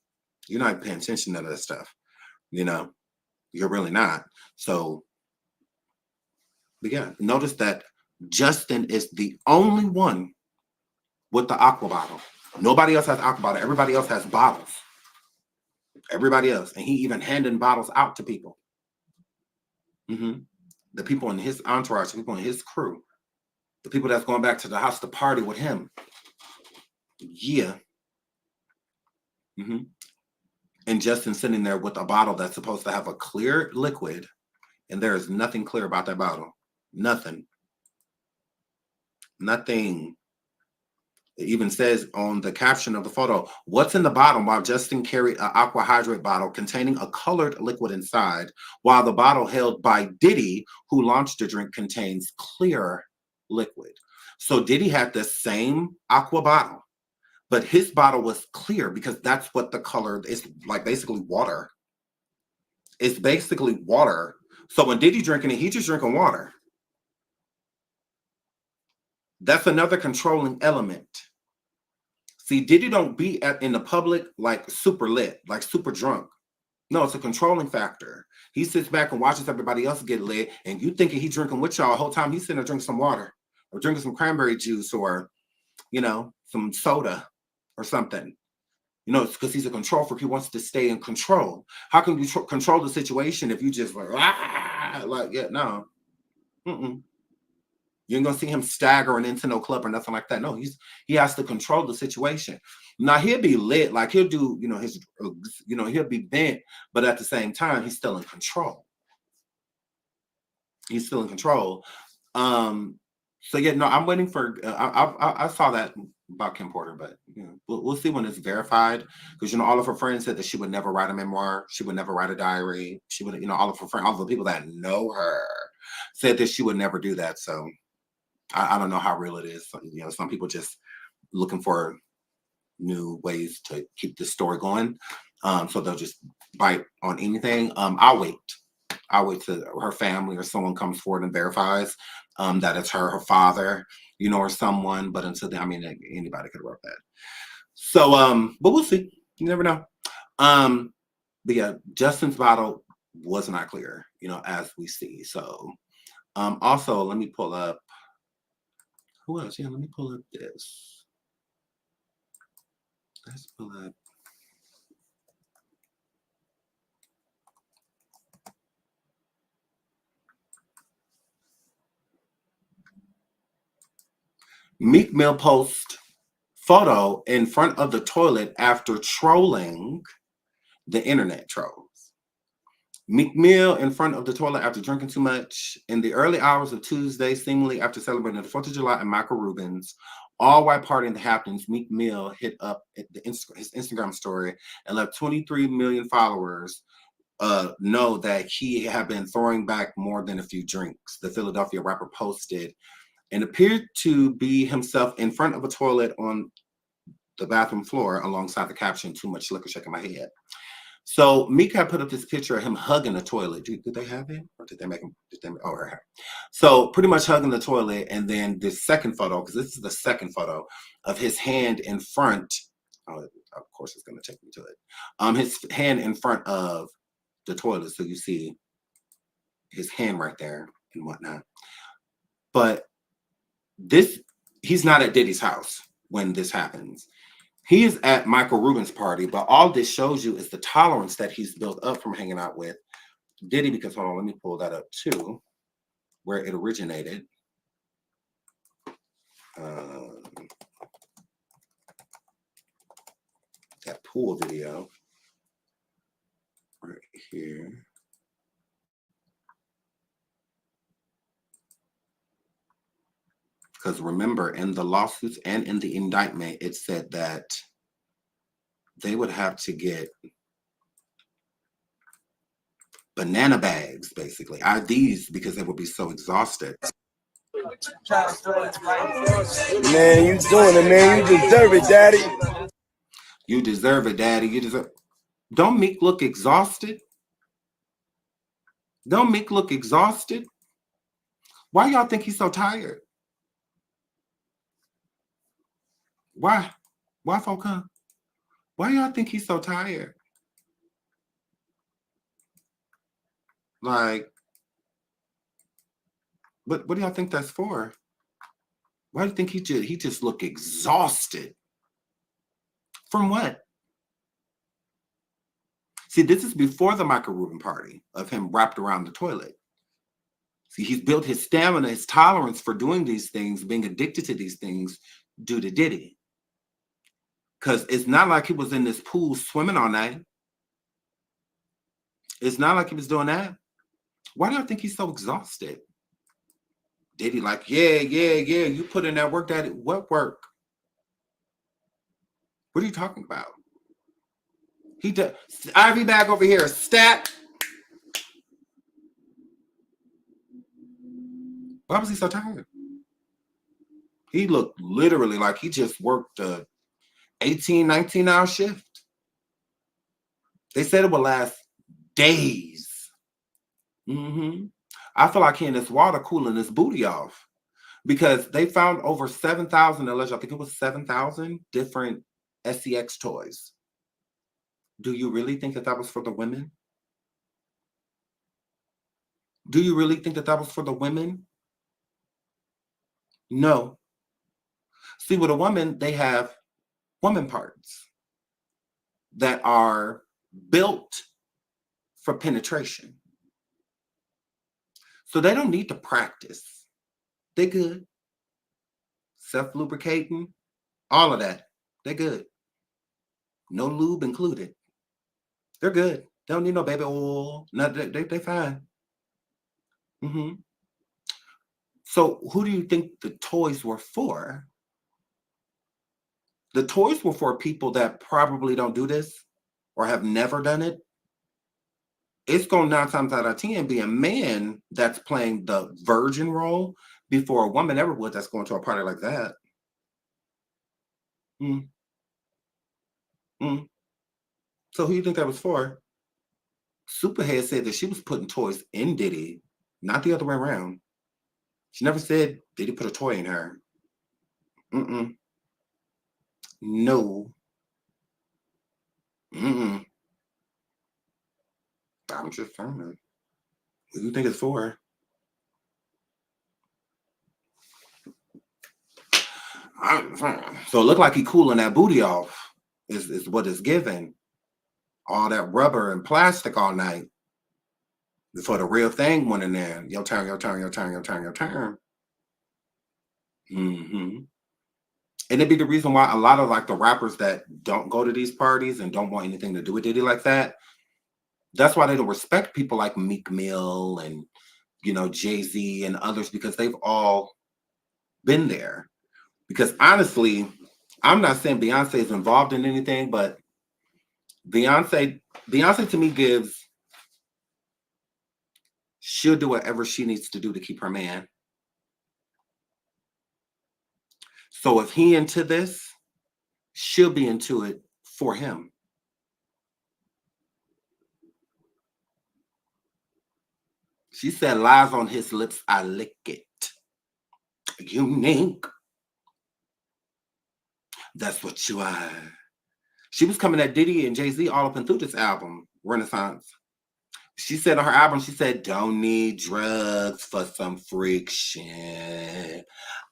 you're not paying attention to that stuff. You know, you're really not. So, but yeah, notice that Justin is the only one with the aqua bottle. Nobody else has aqua bottle. Everybody else has bottles. Everybody else. And he even handing bottles out to people. The people in his entourage, the people in his crew, the people that's going back to the house to party with him. Yeah. And Justin sitting there with a bottle that's supposed to have a clear liquid, and there is nothing clear about that bottle. Nothing. Nothing. It even says on the caption of the photo, what's in the bottom, while Justin carried an aqua hydrate bottle containing a colored liquid inside, while the bottle held by Diddy, who launched the drink, contains clear liquid. So Diddy had the same aqua bottle, but his bottle was clear because that's what the color is, like basically water. It's basically water. So when Diddy drinking it, he's just drinking water. That's another controlling element. See, Diddy don't be in the public like super lit, like super drunk. No, it's a controlling factor. He sits back and watches everybody else get lit, and you thinking he's drinking with y'all the whole time he's sitting there drinking some water or drinking some cranberry juice or, you know, some soda or something. You know, it's because he's a control freak. He wants to stay in control. How can you control the situation if you just like, yeah, no. You ain't gonna see him staggering into no club or nothing like that. No, he has to control the situation. Now he'll be lit, like he'll do, you know, his, you know, he'll be bent, but at the same time, he's still in control. He's still in control. So yeah, no, I'm waiting for. I saw that about Kim Porter, but you know, we'll see when it's verified. Because you know, all of her friends said that she would never write a memoir. She would never write a diary. She would, you know, all of her friends, all the people that know her, said that she would never do that. So. I don't know how real it is. You know, some people just looking for new ways to keep this story going. So they'll just bite on anything. I'll wait. I'll wait till her family or someone comes forward and verifies that it's her father, you know, or someone. But until then, I mean, anybody could write that. So, but we'll see. You never know. But yeah, Justin's bottle was not clear, you know, as we see. So, also, let me pull up. Who else? Yeah, let me pull up this. Let's pull up. Meek Mill post photo in front of the toilet after trolling the internet trolls. Meek Mill in front of the toilet after drinking too much in the early hours of Tuesday, seemingly after celebrating the 4th of July and Michael Rubin's all-white party in the Hamptons. Meek Mill hit up his Instagram story and let 23 million followers know that he had been throwing back more than a few drinks. The Philadelphia rapper posted and appeared to be himself in front of a toilet on the bathroom floor alongside the caption, "Too much liquor shaking my head." So Meek had put up this picture of him hugging the toilet. Did they have it? Or did they make him? Oh, right. So pretty much hugging the toilet. And then this second photo, because this is the second photo of his hand in front. Oh, of course, it's going to take me to it. His hand in front of the toilet. So you see his hand right there and whatnot. But he's not at Diddy's house when this happens. He is at Michael Rubin's party, but all this shows you is the tolerance that he's built up from hanging out with Diddy, because, hold on, let me pull that up too, where it originated. That pool video right here. Because remember, in the lawsuits and in the indictment, it said that they would have to get banana bags, basically, IDs, because they would be so exhausted. Man, you doing it, man. You deserve it, daddy. You deserve it, daddy. You deserve. Don't Meek look exhausted? Don't Meek look exhausted? Why y'all think he's so tired? Why? Why, folk? Why y'all think he's so tired? Like, what do y'all think that's for? Why do you think he just look exhausted? From what? See, this is before the Michael Rubin party of him wrapped around the toilet. See, he's built his stamina, his tolerance for doing these things, being addicted to these things due to Diddy. Because it's not like he was in this pool swimming all night. It's not like he was doing that. Why do I think he's so exhausted? Diddy like, yeah, you put in that work, Daddy. What work? What are you talking about? He does. Ivy bag over here, stat. Why was he so tired? He looked literally like he just worked a 18, 19-hour shift. They said it would last days. I feel like he in this water cooling his booty off because they found over 7,000, I think it was 7,000 different SEX toys. Do you really think that was for the women? Do you really think that was for the women? No. See, with a woman, they have woman parts that are built for penetration. So they don't need to practice. They good. Self-lubricating, all of that. They good. No lube included. They're good. They don't need no baby oil. No, they fine. So who do you think the toys were for? The toys were for people that probably don't do this or have never done it. It's going 9 times out of 10 be a man that's playing the virgin role before a woman ever would that's going to a party like that. So who do you think that was for? Superhead said that she was putting toys in Diddy, not the other way around. She never said Diddy put a toy in her. No. I'm just saying. Who do you think it's for? So it looked like he cooling that booty off is what it's given. All that rubber and plastic all night before the real thing went in there. Your turn. And it'd be the reason why a lot of like the rappers that don't go to these parties and don't want anything to do with Diddy like that, that's why they don't respect people like Meek Mill and, Jay-Z and others, because they've all been there. Because honestly, I'm not saying Beyonce is involved in anything, but Beyonce to me she'll do whatever she needs to do to keep her man. So if he into this, she'll be into it for him. She said, lies on his lips, I lick it. Unique. That's what you are. She was coming at Diddy and Jay-Z all up and through this album, Renaissance. She said on her album, she said, don't need drugs for some freak shit.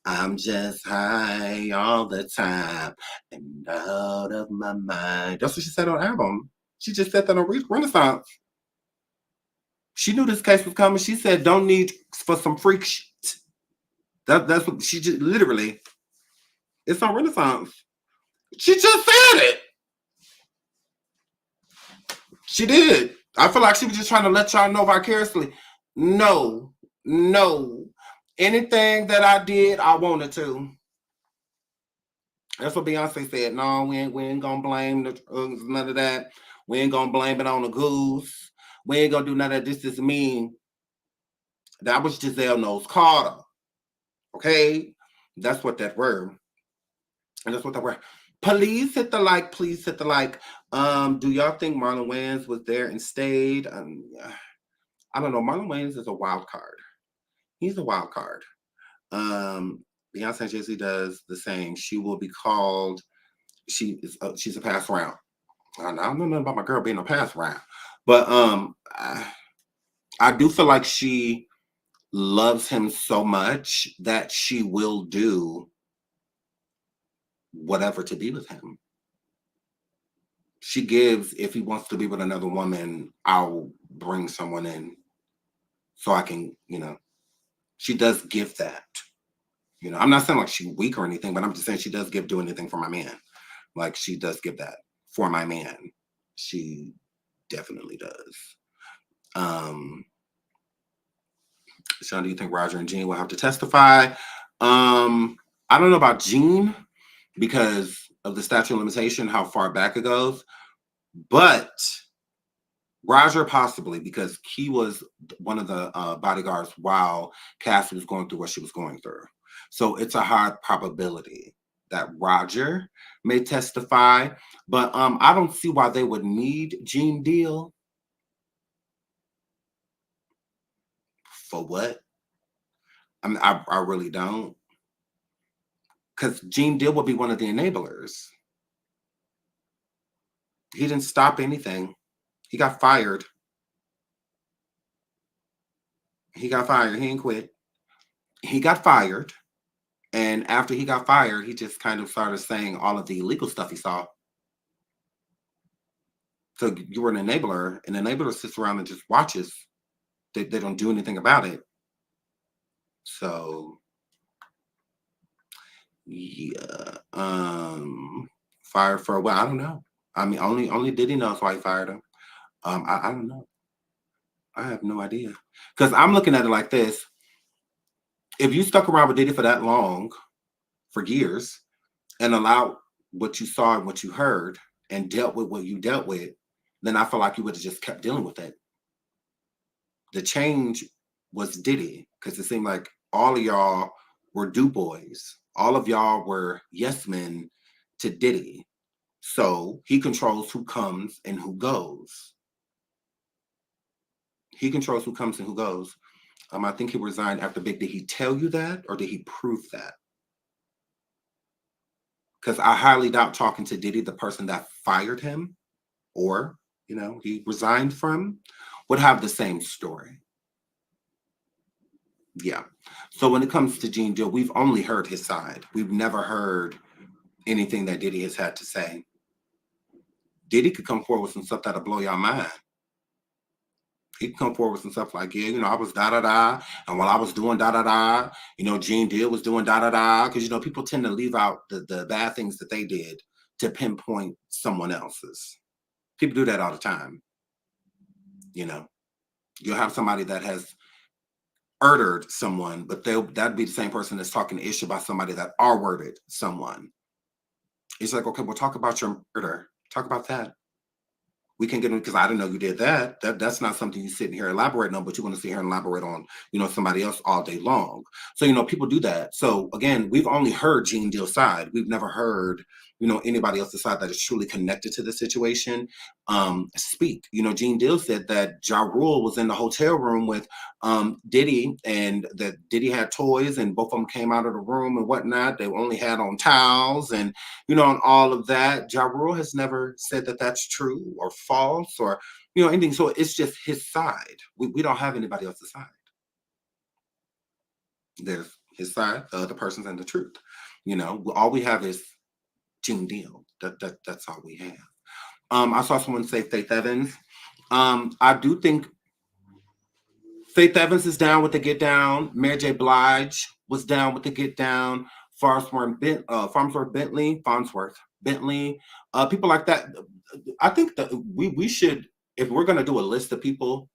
I'm just high all the time and out of my mind. That's what she said on her album. She just said that on Renaissance. She knew this case was coming. She said, don't need for some freak shit. That's what she just literally, it's on Renaissance. She just said it. She did. I feel like she was just trying to let y'all know vicariously. No. Anything that I did, I wanted to. That's what Beyonce said. No, we ain't gonna blame the drugs, none of that. We ain't gonna blame it on the goose. We ain't gonna do none of that. This is me. That was Giselle Knowles Carter. Okay? That's what that word. And that's what that word. Please hit the like. Please hit the like. Do y'all think Marlon Wayans was there and stayed? I don't know. Marlon Wayans is a wild card. He's a wild card. Beyonce and Jay-Z does the same. She will be called. She's a pass round. I don't know nothing about my girl being a pass round, but I do feel like she loves him so much that she will do whatever to be with him. She gives, if he wants to be with another woman, I'll bring someone in so I can, she does give that. I'm not saying like she's weak or anything, but I'm just saying she does do anything for my man. Like she does give that for my man. She definitely does. Sean, do you think Roger and Gene will have to testify? I don't know about Gene because of the statute of limitation, how far back it goes, but Roger possibly, because he was one of the bodyguards while Cassie was going through what she was going through. So it's a high probability that Roger may testify, but I don't see why they would need Gene Deal. For what? I mean, I really don't. Because Gene Deal would be one of the enablers. He didn't stop anything. He got fired. He got fired. He didn't quit. He got fired. And after he got fired, he just kind of started saying all of the illegal stuff he saw. So you were an enabler. An enabler sits around and just watches. They don't do anything about it. So yeah. Fired for a while. I don't know. I mean, only Diddy knows why he fired him. I don't know. I have no idea. Because I'm looking at it like this. If you stuck around with Diddy for that long, for years, and allowed what you saw and what you heard and dealt with what you dealt with, then I feel like you would have just kept dealing with it. The change was Diddy, because it seemed like all of y'all were do boys. All of y'all were yes men to Diddy. So he controls who comes and who goes. He controls who comes and who goes. I think he resigned after Big. Did he tell you that, or did he prove that? Because I highly doubt talking to Diddy, the person that fired him, or he resigned from, would have the same story. Yeah. So when it comes to Gene Deal, we've only heard his side. We've never heard anything that Diddy has had to say. Diddy could come forward with some stuff that'll blow your mind. He could come forward with some stuff like, I was da-da-da, and while I was doing da-da-da, Gene Deal was doing da-da-da, because, people tend to leave out the bad things that they did to pinpoint someone else's. People do that all the time. You'll have somebody that has murdered someone, but that'd be the same person that's talking ish about somebody that R-worded someone. It's like, okay, we'll talk about your murder. Talk about that. We can get in, because I didn't know you did that. That's not something you sit here elaborating on, but you're going to sit here and elaborate on, somebody else all day long. So, people do that. So again, we've only heard Gene Deal's side. We've never heard, anybody else's side that is truly connected to the situation speak. Gene Deal said that Ja Rule was in the hotel room with Diddy, and that Diddy had toys, and both of them came out of the room and whatnot. They only had on towels, and and all of that. Ja Rule has never said that that's true or false or anything. So it's just his side. We don't have anybody else's side. There's his side, the other person's, and the truth. All we have is Gene Deal. That's all we have. I saw someone say Faith Evans. I do think Faith Evans is down with the get down. Mary J. Blige was down with the get down. Farnsworth Bentley, people like that. I think that we should, if we're going to do a list of people,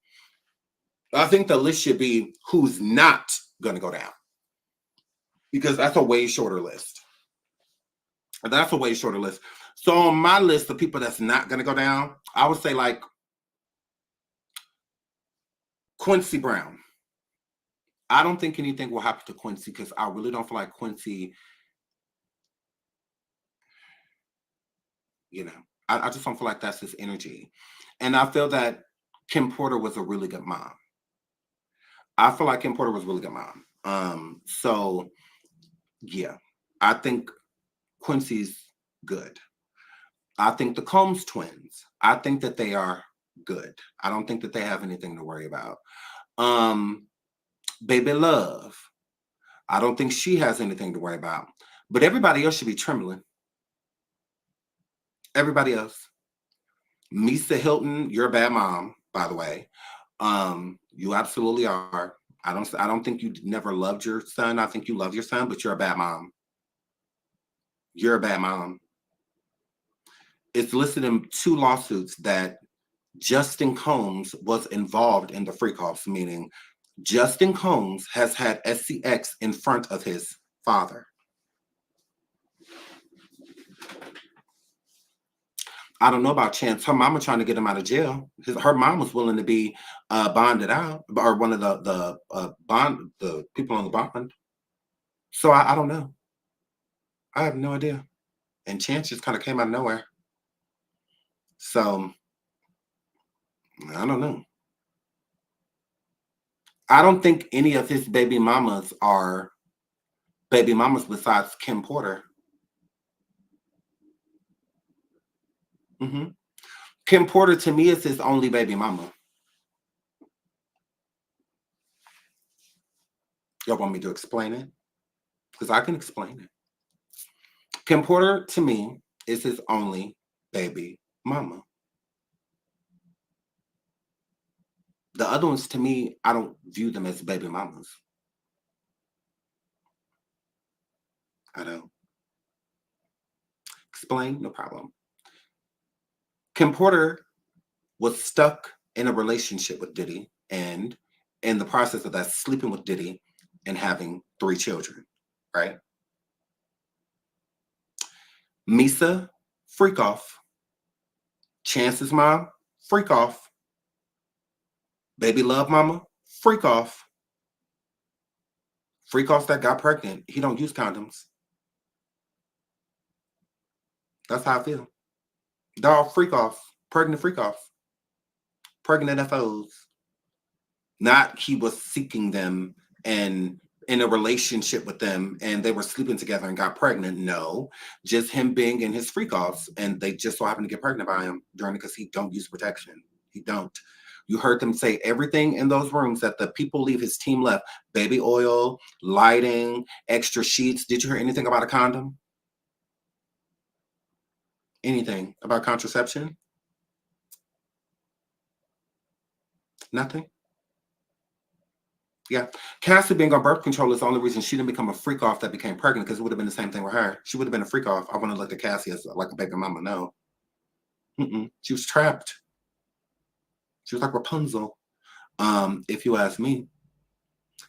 I think the list should be who's not going to go down, because that's a way shorter list. So on my list of people that's not going to go down, I would say like Quincy Brown. I don't think anything will happen to Quincy, because I really don't feel like Quincy, I just don't feel like that's his energy. And I feel that Kim Porter was a really good mom. I feel like Kim Porter was a really good mom. So yeah, I think Quincy's good. I think the Combs twins, I think that they are good. I don't think that they have anything to worry about. Baby Love, I don't think she has anything to worry about. But everybody else should be trembling. Everybody else. Misa Hilton, you're a bad mom, by the way. You absolutely are. I don't think you never loved your son. I think you love your son, but you're a bad mom. You're a bad mom. It's listed in 2 lawsuits that Justin Combs was involved in the freak-offs, meaning Justin Combs has had SCX in front of his father. I don't know about Chance. Her mama trying to get him out of jail. Her mom was willing to be bonded out, or one of the people on the bond. So I don't know. I have no idea. And Chance just kind of came out of nowhere. So I don't know. I don't think any of his baby mamas are baby mamas besides Kim Porter. Kim Porter to me is his only baby mama. Y'all want me to explain it? Because I can explain it. Kim Porter to me is his only baby mama. The other ones to me, I don't view them as baby mamas. I don't. Explain, no problem. Kim Porter was stuck in a relationship with Diddy, and in the process of that, sleeping with Diddy and having 3 children, right? Misa, freak off. Chance's mom, freak off. Baby Love mama, freak off. Freak off that got pregnant. He don't use condoms. That's how I feel. They're all freak off. Pregnant freak off. Pregnant FOs. Not he was seeking them and in a relationship with them and they were sleeping together and got pregnant. No, just him being in his freak offs and they just so happened to get pregnant by him during it because he don't use protection. He don't. You heard them say everything in those rooms that the people leave his team left. Baby oil, lighting, extra sheets. Did you hear anything about a condom? Anything about contraception? Nothing? Yeah. Cassie being on birth control is the only reason she didn't become a freak off that became pregnant, because it would have been the same thing with her. She would have been a freak off. I wouldn't look at Cassie as like a baby mama. No. She was trapped. She was like Rapunzel, if you ask me.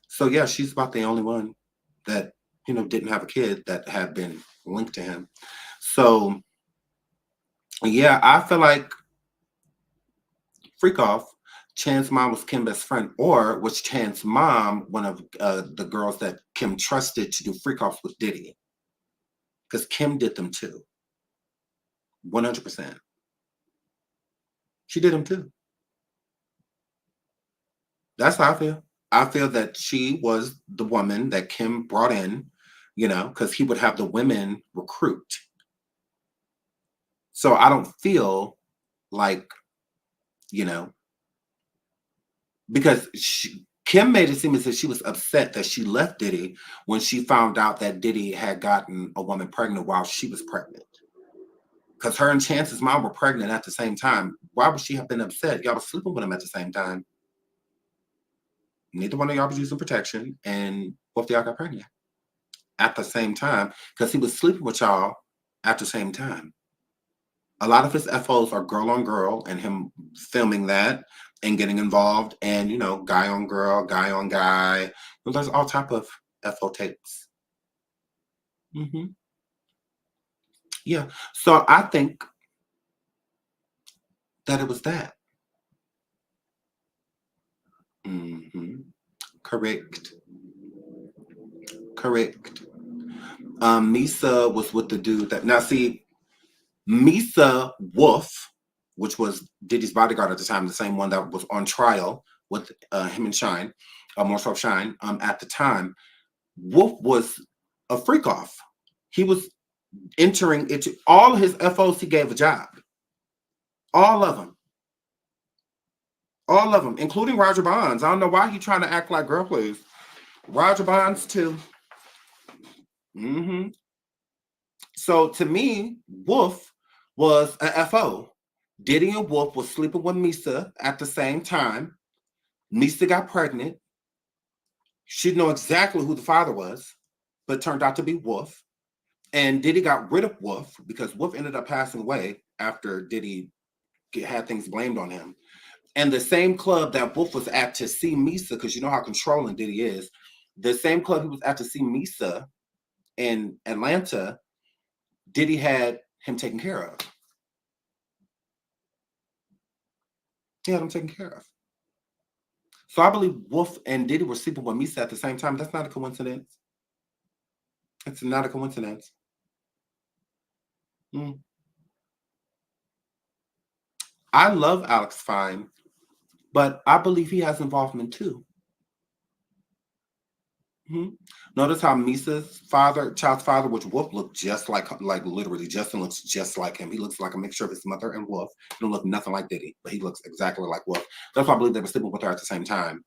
So yeah, she's about the only one that, you know, didn't have a kid that had been linked to him. So yeah, I feel like freak off. Chan's mom was Kim's best friend, or was Chan's mom one of the girls that Kim trusted to do freak offs with Diddy? Because Kim did them too. 100%. She did them too. That's how I feel. I feel that she was the woman that Kim brought in, you know, because he would have the women recruit. So I don't feel like, you know, because Kim made it seem as if she was upset that she left Diddy when she found out that Diddy had gotten a woman pregnant while she was pregnant. Because her and Chance's mom were pregnant at the same time. Why would she have been upset? Y'all was sleeping with him at the same time. Neither one of y'all was using protection, and both of y'all got pregnant at the same time because he was sleeping with y'all at the same time. A lot of his FOs are girl on girl and him filming that and getting involved, and, you know, guy on girl, guy on guy. There's all type of FO tapes. Yeah. So I think that it was that. Correct. Misa was with the dude that, now see, Misa Wolf, which was Diddy's bodyguard at the time, the same one that was on trial with him and Shyne. more so Shyne, at the time, Wolf was a freak off. He was entering into all his FOs. He gave a job. All of them. All of them, including Roger Bonds. I don't know why he trying to act like girl, please. Roger Bonds too. So to me, Wolf was a FO. Diddy and Wolf was sleeping with Misa at the same time. Misa got pregnant. She didn't know exactly who the father was, but it turned out to be Wolf. And Diddy got rid of Wolf because Wolf ended up passing away after Diddy had things blamed on him. And the same club that Wolf was at to see Misa, because you know how controlling Diddy is, the same club he was at to see Misa in Atlanta, Diddy had him taken care of. He had him taken care of. So I believe Wolf and Diddy were sleeping with Misa at the same time. That's not a coincidence. It's not a coincidence. I love Alex Fine, but I believe he has involvement too. Notice how Misa's child's father, which Wolf looked just like literally, Justin looks just like him. He looks like a mixture of his mother and Wolf. He don't look nothing like Diddy, but he looks exactly like Wolf. That's why I believe they were sleeping with her at the same time.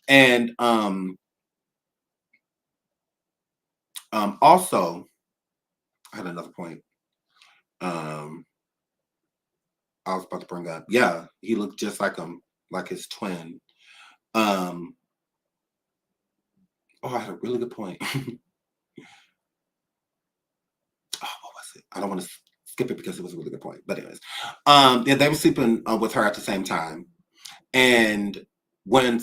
And also, I had another point. I was about to bring up. Yeah, he looked just like him, like his twin. Oh, I had a really good point. What was it? I don't want to skip it because it was a really good point. But anyways, yeah, they were sleeping with her at the same time. And when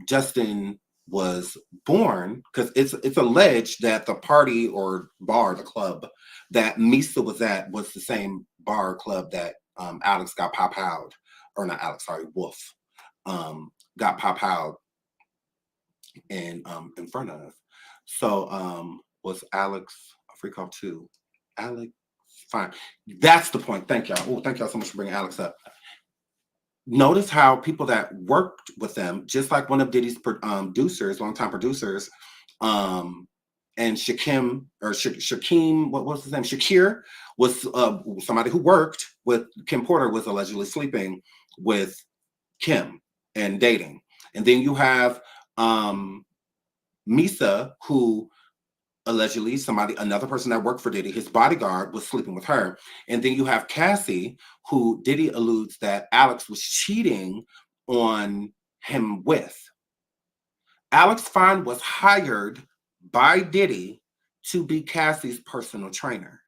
Justin was born, because it's alleged that the party or bar, the club that Misa was at was the same bar club that Alex got pop out, or not Alex, sorry, Wolf got pop out in front of. So was Alex a freak off too? Alex, fine. That's the point. Thank y'all. Oh, thank y'all so much for bringing Alex up. Notice how people that worked with them, just like one of Diddy's producers, longtime producers, and Shakim, what was his name? Shakir was somebody who worked with Kim Porter, was allegedly sleeping with Kim and dating. And then you have Misa, who allegedly another person that worked for Diddy, his bodyguard, was sleeping with her. And then you have Cassie, who Diddy alludes that Alex was cheating on him with. Alex Fine was hired by Diddy to be Cassie's personal trainer.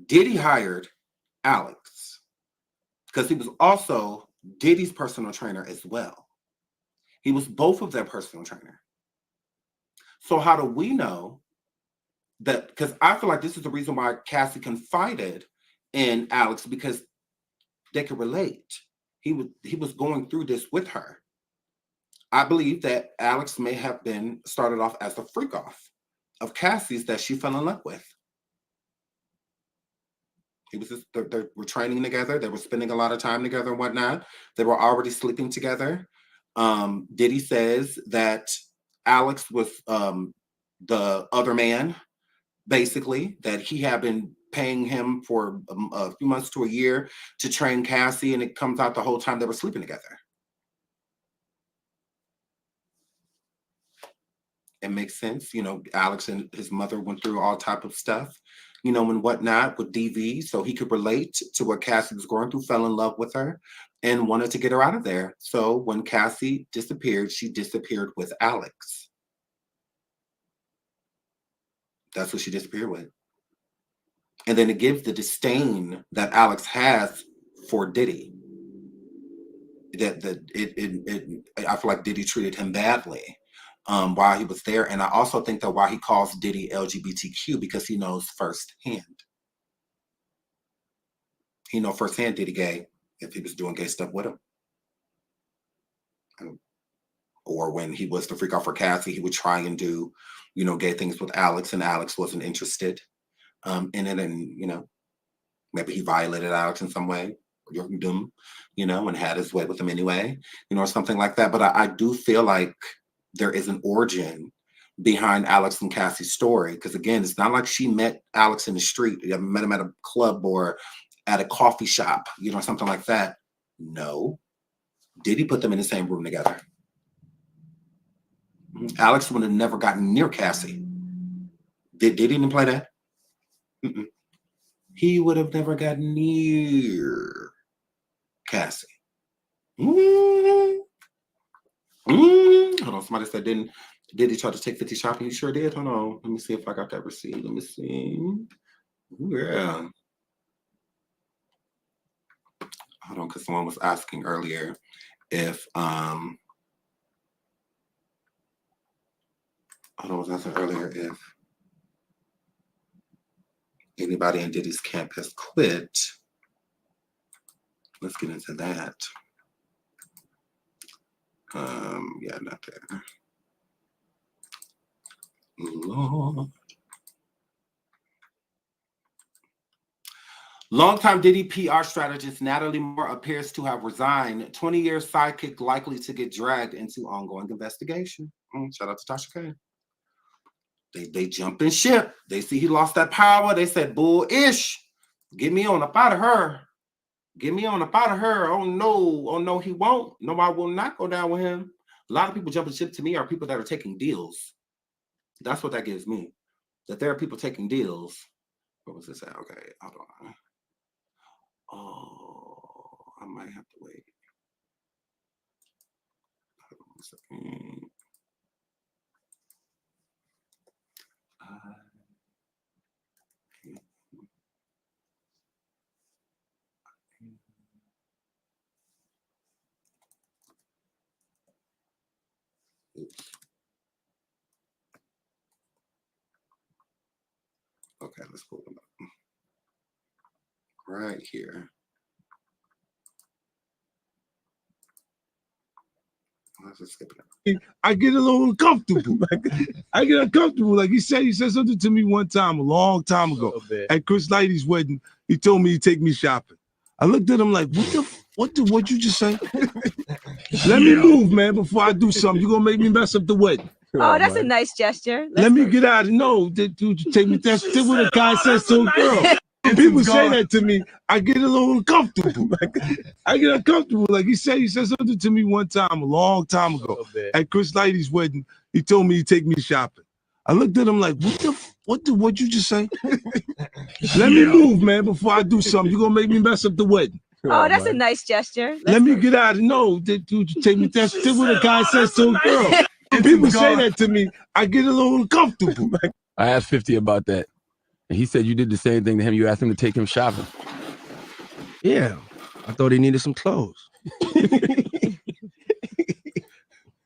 Diddy hired Alex because he was also Diddy's personal trainer as well. He was both of their personal trainer. So how do we know that? Because I feel like this is the reason why Cassie confided in Alex, because they could relate. He was going through this with her. I believe that Alex may have been started off as the freak off of Cassie's that she fell in love with. He was just, they were training together. They were spending a lot of time together and whatnot. They were already sleeping together. Diddy says that Alex was the other man, basically, that he had been paying him for a few months to a year to train Cassie, and it comes out the whole time they were sleeping together. It makes sense. You know, Alex and his mother went through all type of stuff, you know, and whatnot with DV, so he could relate to what Cassie was going through, fell in love with her, and wanted to get her out of there. So when Cassie disappeared, she disappeared with Alex. That's what she disappeared with. And then it gives the disdain that Alex has for Diddy. I feel like Diddy treated him badly while he was there. And I also think that why he calls Diddy LGBTQ, because he knows firsthand. He knows firsthand Diddy gay if he was doing gay stuff with him. Or when he was the freak off for Cassie, he would try and do, you know, gay things with Alex, and Alex wasn't interested in it. And, you know, maybe he violated Alex in some way. them, you know, and had his way with them anyway, you know, or something like that. But I do feel like there is an origin behind Alex and Cassie's story. Because again, it's not like she met Alex in the street, you met him at a club or at a coffee shop, you know, something like that. No. Diddy put them in the same room together. Alex would have never gotten near Cassie. Did he didn't play that? Mm-mm. He would have never gotten near Cassie. Hold on, somebody said, did he try to take 50 shopping? You sure did? Hold on. Let me see if I got that receipt. Let me see. Yeah. Hold on, because someone was asking earlier if hold on, I was asking earlier if anybody in Diddy's camp has quit. Let's get into that. Yeah, not there. Lord. Longtime Diddy PR strategist Natalie Moore appears to have resigned. 20-year sidekick likely to get dragged into ongoing investigation. Shout out to Tasha K. They jumped in ship. They see he lost that power. They said, bull-ish. Get me on up out of her. Get me on up out of her. Oh no, he won't. No, I will not go down with him. A lot of people jumping ship to me are people that are taking deals. That's what that gives me. That there are people taking deals. What was this at? Okay, hold on. Oh, I might have to wait. Hold on a second. Oops. Okay, let's pull them up. Right here. I get a little uncomfortable. I get uncomfortable. Like he said something to me one time, a long time ago, at Chris Lighty's wedding. He told me he'd take me shopping. I looked at him like, what you just say? Let me move, man, before I do something. You're gonna make me mess up the wedding. Oh, that's a nice gesture. Let me get out of no, dude, you take me. That's what a guy says to a girl. When people say that to me, I get a little uncomfortable. I get uncomfortable. Like he said something to me one time, a long time ago, at Chris Lighty's wedding. He told me he'd take me shopping. I looked at him like, what you just say? Let me move, man, before I do something. You're gonna make me mess up the wedding. Oh, that's a nice gesture. Let me get out of no, dude, you take me. That's what a guy says to a girl. When people say that to me, I get a little uncomfortable. I asked 50 about that. And he said you did the same thing to him. You asked him to take him shopping. Yeah. I thought he needed some clothes.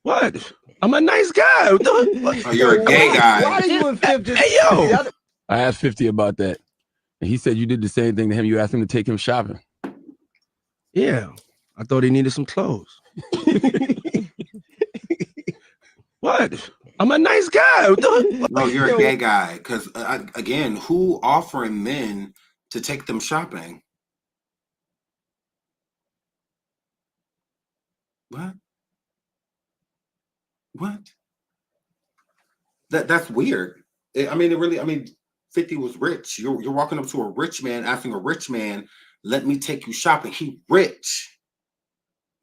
What? I'm a nice guy. Oh, you're a gay guy. Why are you in 50? Hey, yo. I asked 50 about that. And he said you did the same thing to him. You asked him to take him shopping. Yeah. I thought he needed some clothes. What? I'm a nice guy. No, you're a gay guy. Because, again, who offering men to take them shopping? What? That's weird. I mean, 50 was rich. You're walking up to a rich man, asking a rich man, let me take you shopping. He rich.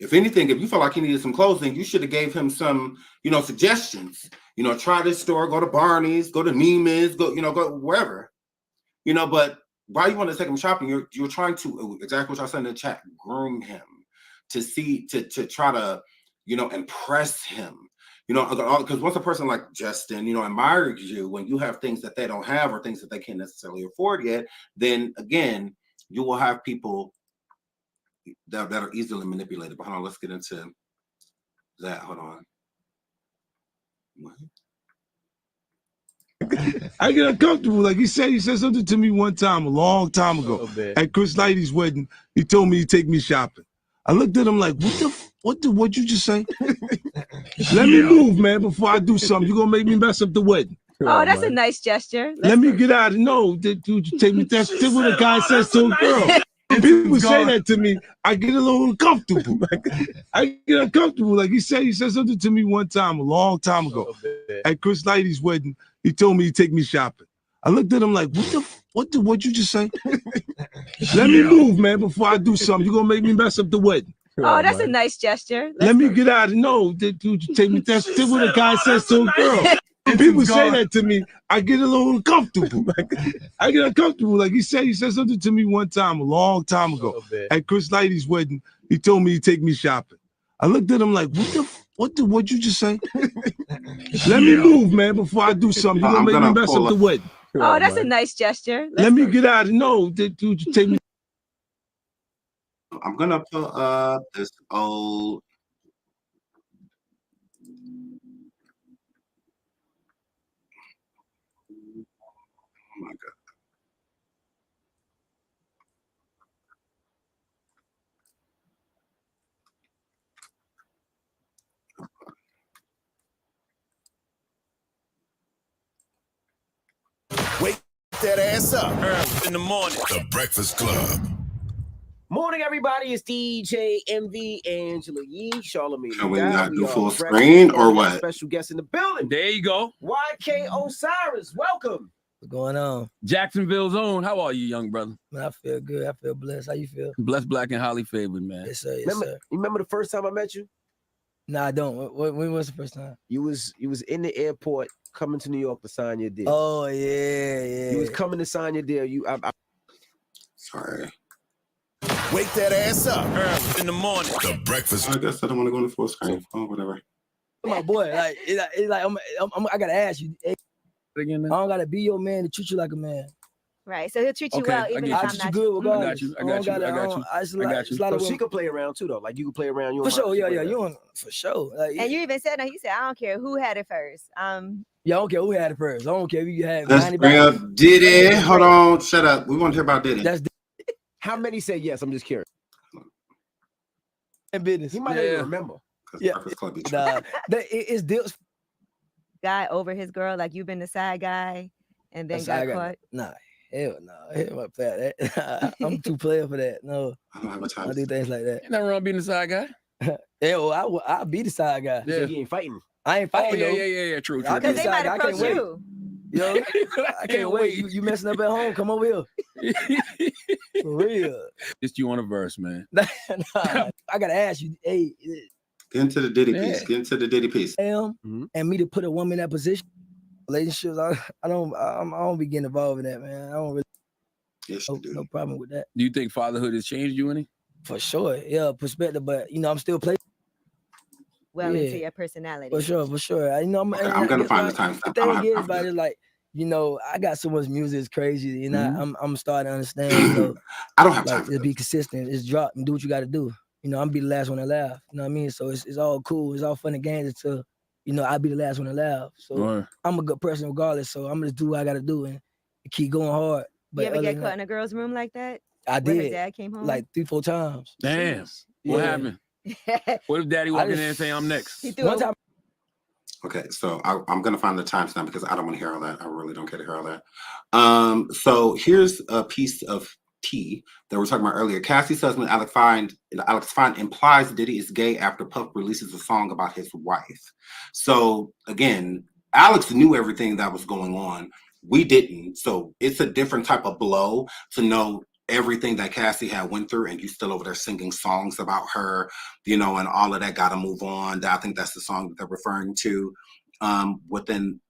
If anything, if you felt like he needed some clothes, then you should have gave him some, suggestions. Try this store, go to Barney's, go to Neiman's, go wherever. But why you want to take him shopping? You're trying to, exactly what I said in the chat, groom him to try to, impress him. Because once a person like Justin, admires you, when you have things that they don't have or things that they can't necessarily afford yet, then again, you will have people that are easily manipulated. But hold on, let's get into that. Hold on. What? I get uncomfortable. Like he said something to me one time, a long time ago, at Chris Lighty's wedding. He told me he'd take me shopping. I looked at him like, what you just say? Let me move, man, before I do something. You're gonna make me mess up the wedding. Oh, that's a nice gesture. Let me get out of no, dude, you take me. That's what a guy says to a girl. When people say that to me, I get a little uncomfortable. I get uncomfortable. Like he said something to me one time, a long time ago, at Chris Lighty's wedding. He told me to take me shopping. I looked at him like, what'd you just say? Let me move, man, before I do something. You're gonna make me mess up the wedding. Oh, that's a nice gesture. Let me get out of dude, you take me. That's what a guy says to a girl. When people say that to me, I get a little uncomfortable. I get uncomfortable. Like he said something to me one time, a long time ago, at Chris Lighty's wedding. He told me to take me shopping. I looked at him like, what'd you just say? Let me move, man, before I do something. You're gonna make me mess up the wedding. Oh, that's a nice gesture. Let me get out of dude, you take me. I'm gonna pull up this old. Oh my God. Wake that ass up in the morning. The Breakfast Club. Morning, everybody. It's DJ MV Angela Yee, Charlamagne. Can we not do full screen or what? Special guest in the building. There you go. YK Osiris, welcome. What's going on? Jacksonville's own. How are you, young brother? Man, I feel good. I feel blessed. How you feel? Blessed, black, and highly favored, man. Yes, sir. Yes, sir. You remember the first time I met you? Nah, I don't. When was the first time? You was in the airport coming to New York to sign your deal. Oh, yeah. You was coming to sign your deal. Sorry. Wake that ass up in the morning. The Breakfast. I guess I don't want to go into full screen. Oh, whatever. My boy, like, it's like I gotta ask you. Hey, I don't gotta be your man to treat you like a man. Right, so he'll treat you well even if I I'm treat you not. good regardless. I got you. So she could play around too, though. Like you could play around. For sure, yeah. You on for sure. Like, And you even said that. He said, I don't care who had it first. Yeah, I don't care who had it first. I don't care if you had. Let's bring up Diddy. Hold on, shut up. We want to hear about Diddy. That's how many said yes? I'm just curious. Business. He might not even remember. Yeah, it's deals. Guy over his girl, like you've been the side guy, and then got caught. Nah, hell no. Hell my I'm too player for that. No, I don't have a time. I do things like that. Ain't nothing wrong being the side guy. Yeah, well, I'll be the side guy. Yeah, you ain't fighting. I ain't fighting. Yeah. True. Because they might approach you. Yo, I can't wait. You messing up at home? Come over here. For real. Just you on a verse, man. Nah, I gotta ask you. Hey, get into the Diddy piece. Get into the Diddy piece. And me to put a woman in that position, relationships. I don't be getting involved in that, man. I don't really. Yes, no problem with that. Do you think fatherhood has changed you any? For sure, yeah, perspective. But I'm still playing. Well, into your personality. For sure. I'm gonna find the time. The thing is about it, like, I got so much music, it's crazy. I'm starting to understand. I don't have time to be consistent. It's drop and do what you got to do. I'm be the last one to laugh. You know what I mean? So it's all cool. It's all fun and games until I'll be the last one to laugh. So I'm a good person regardless. So I'm gonna just do what I got to do and keep going hard. But you ever get caught in a girl's room like that? I did. Her dad came home like 3-4 times. Damn. What happened? What if daddy walked in there and say I'm next? One time. Okay, so I'm gonna find the timestamp because I don't want to hear all that. I really don't care to hear all that. So here's a piece of tea that we were talking about earlier. Cassie's husband Alex Fine implies Diddy is gay after Puff releases a song about his wife. So again, Alex knew everything that was going on. We didn't. So it's a different type of blow to know everything that Cassie had went through, and you still over there singing songs about her, and all of that. Gotta move on. I think that's the song that they're referring to. Within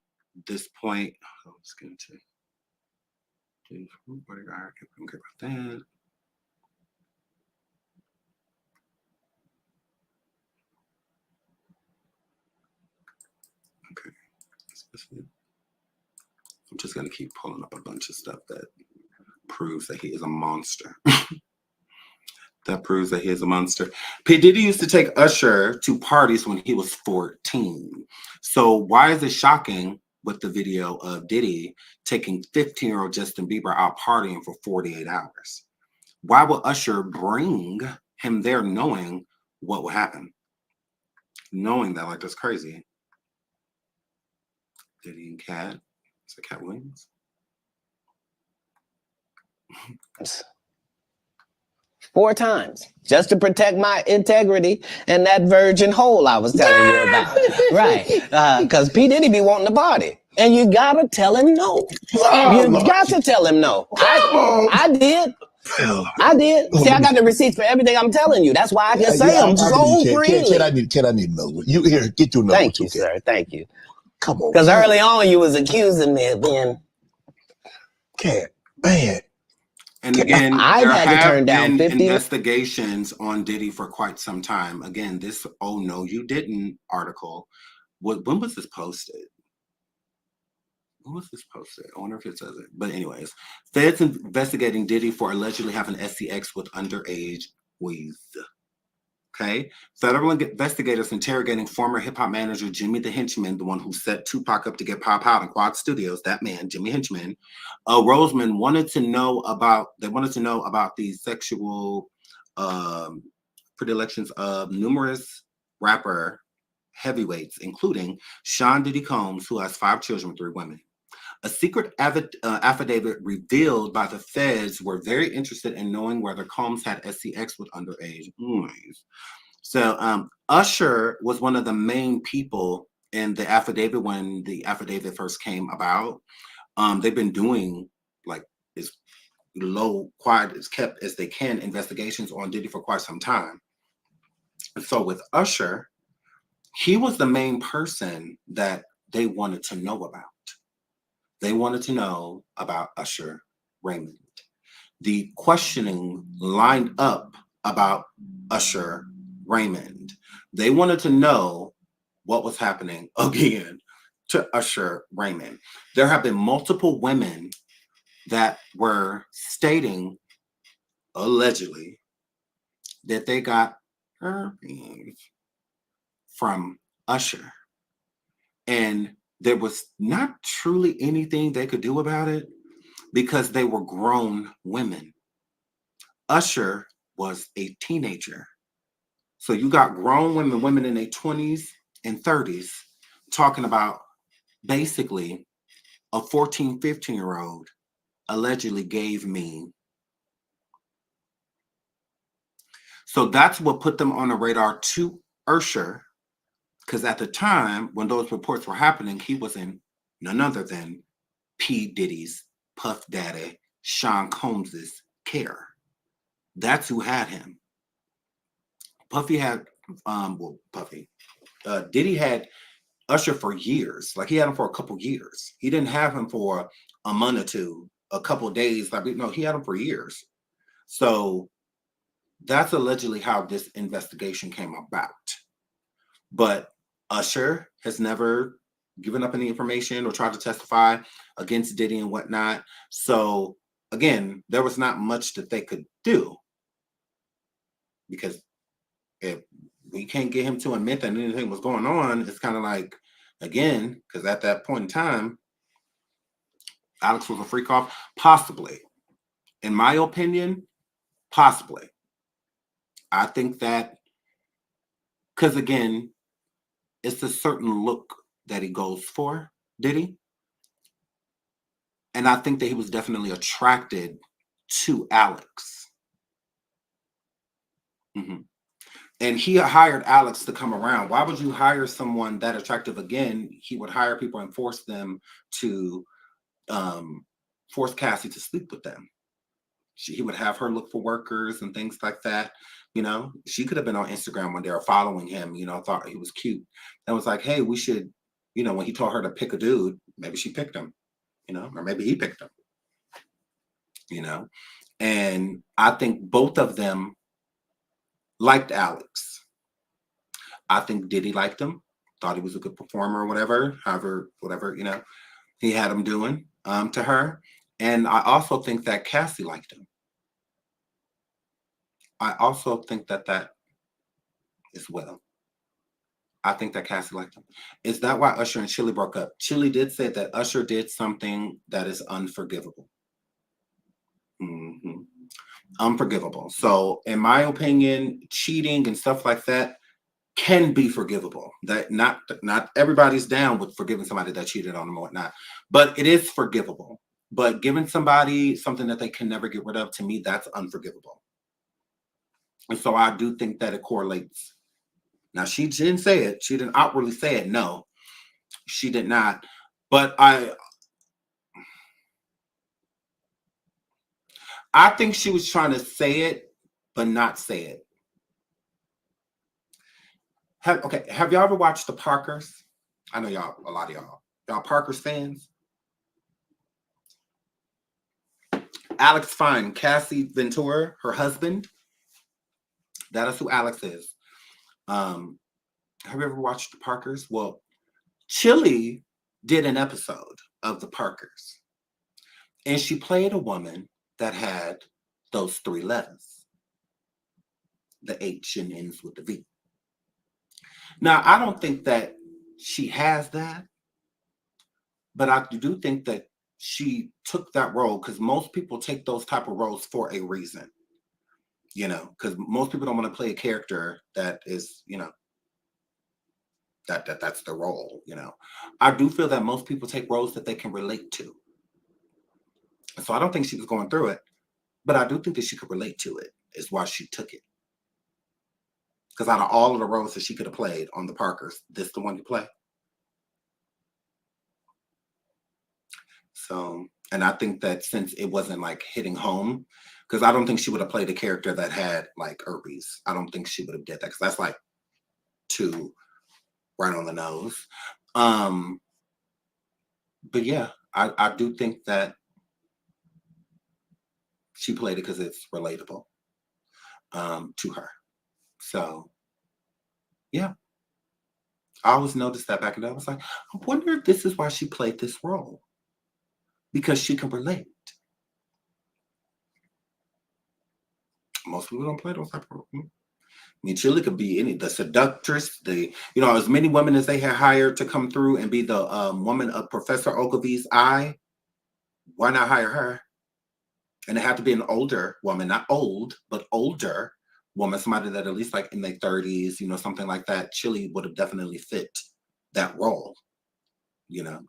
this point, let's get into Bodyguard. Okay, about that. Okay, I'm just gonna keep pulling up a bunch of stuff that proves that he is a monster. That proves that he is a monster. P. Diddy used to take Usher to parties when he was 14. So why is it shocking with the video of Diddy taking 15-year-old Justin Bieber out partying for 48 hours? Why would Usher bring him there knowing what would happen? Knowing that, like, that's crazy. Diddy and Cat. Is it Cat Williams? 4 times just to protect my integrity and that virgin hole I was telling you about. Right. Because P. Diddy be wanting to party. And you gotta tell him no. You got to tell him no. I did. I did. See, I got the receipts for everything I'm telling you. That's why I can say them so freely. Can I need another one? You here, get your number. Thank you, sir. Thank you. Come on. Because early on you was accusing me of being man. And again, I've there had to have turn down been 50 investigations on Diddy for quite some time. Again, this "Oh No, You Didn't" article. When was this posted? When was this posted? I wonder if it says it. But anyways, feds investigating Diddy for allegedly having SCX with underage boys. Okay. Federal investigators interrogating former hip-hop manager Jimmy the Henchman, the one who set Tupac up to get Pop out in Quad Studios, that man, Jimmy Henchman. Roseman wanted to know about the sexual predilections of numerous rapper heavyweights, including Sean Diddy Combs, who has 5 children with 3 women. A secret affidavit revealed by the feds were very interested in knowing whether Combs had SCX with underage boys. So Usher was one of the main people in the affidavit when the affidavit first came about. They've been doing like as low, quiet, as kept as they can investigations on Diddy for quite some time. And so with Usher, he was the main person that they wanted to know about. They wanted to know about Usher Raymond. The questioning lined up about Usher Raymond. They wanted to know what was happening again to Usher Raymond. There have been multiple women that were stating, allegedly, that they got herpes from Usher. And there was not truly anything they could do about it because they were grown women. Usher was a teenager. So you got grown women in their 20s and 30s talking about basically a 14, 15-year-old allegedly gave me. So that's what put them on the radar to Usher, because at the time when those reports were happening, he was in none other than P. Diddy's, Puff Daddy, Sean Combs's care. That's who had him. Diddy had Usher for years. Like he had him for a couple years. He didn't have him for a month or two, a couple of days. No, he had him for years. So that's allegedly how this investigation came about. But Usher has never given up any information or tried to testify against Diddy and whatnot. So again, there was not much that they could do, because if we can't get him to admit that anything was going on, it's kind of like, again, because at that point in time, Alex was a freak off. Possibly. In my opinion, possibly. I think that, because again, it's a certain look that he goes for, Diddy. And I think that he was definitely attracted to Alex. Mm-hmm. And he hired Alex to come around. Why would you hire someone that attractive? Again, he would hire people and force them to force Cassie to sleep with them. He would have her look for workers and things like that. You know, she could have been on Instagram when they were following him, you know, thought he was cute. And was like, hey, we should, you know, when he told her to pick a dude, maybe she picked him, you know, or maybe he picked him, you know. And I think both of them liked Alex. I think Diddy liked him, thought he was a good performer or whatever, whatever, you know, he had him doing to her. And I also think that Cassie liked him. I also think that as well. I think that Cassie liked him. Is that why Usher and Chili broke up? Chili did say that Usher did something that is unforgivable. Mm-hmm. Unforgivable. So in my opinion, cheating and stuff like that can be forgivable. That not everybody's down with forgiving somebody that cheated on them or whatnot, but it is forgivable. But giving somebody something that they can never get rid of, to me, that's unforgivable. And so I do think that it correlates. Now, she didn't say it. She didn't outwardly say it. No, she did not. But I think she was trying to say it, but not say it. Have y'all ever watched The Parkers? I know y'all, a lot of y'all Parkers fans. Alex Fine, Cassie Ventura, her husband. That is who Alex is. Have you ever watched The Parkers? Well, Chili did an episode of The Parkers, and she played a woman that had those 3 letters. The H and ends with the V. Now, I don't think that she has that, but I do think that she took that role because most people take those type of roles for a reason, you know, because most people don't want to play a character that is, you know, that's the role, you know. I do feel that most people take roles that they can relate to. So I don't think she was going through it, but I do think that she could relate to it, is why she took it. Because out of all of the roles that she could have played on The Parkers, this the one to play. So, and I think that since it wasn't like hitting home, because I don't think she would have played a character that had like herpes. I don't think she would have did that because that's like too right on the nose. But yeah, I do think that she played it because it's relatable to her. So yeah, I always noticed that back in the day. I was like, I wonder if this is why she played this role. Because she can relate. Most people don't play those type of roles. I mean, Chili could be the seductress, as many women as they had hired to come through and be the woman of Professor Ogilvy's eye. Why not hire her? And it had to be an older woman, not old, but older woman, somebody that at least like in their 30s, something like that. Chili would have definitely fit that role.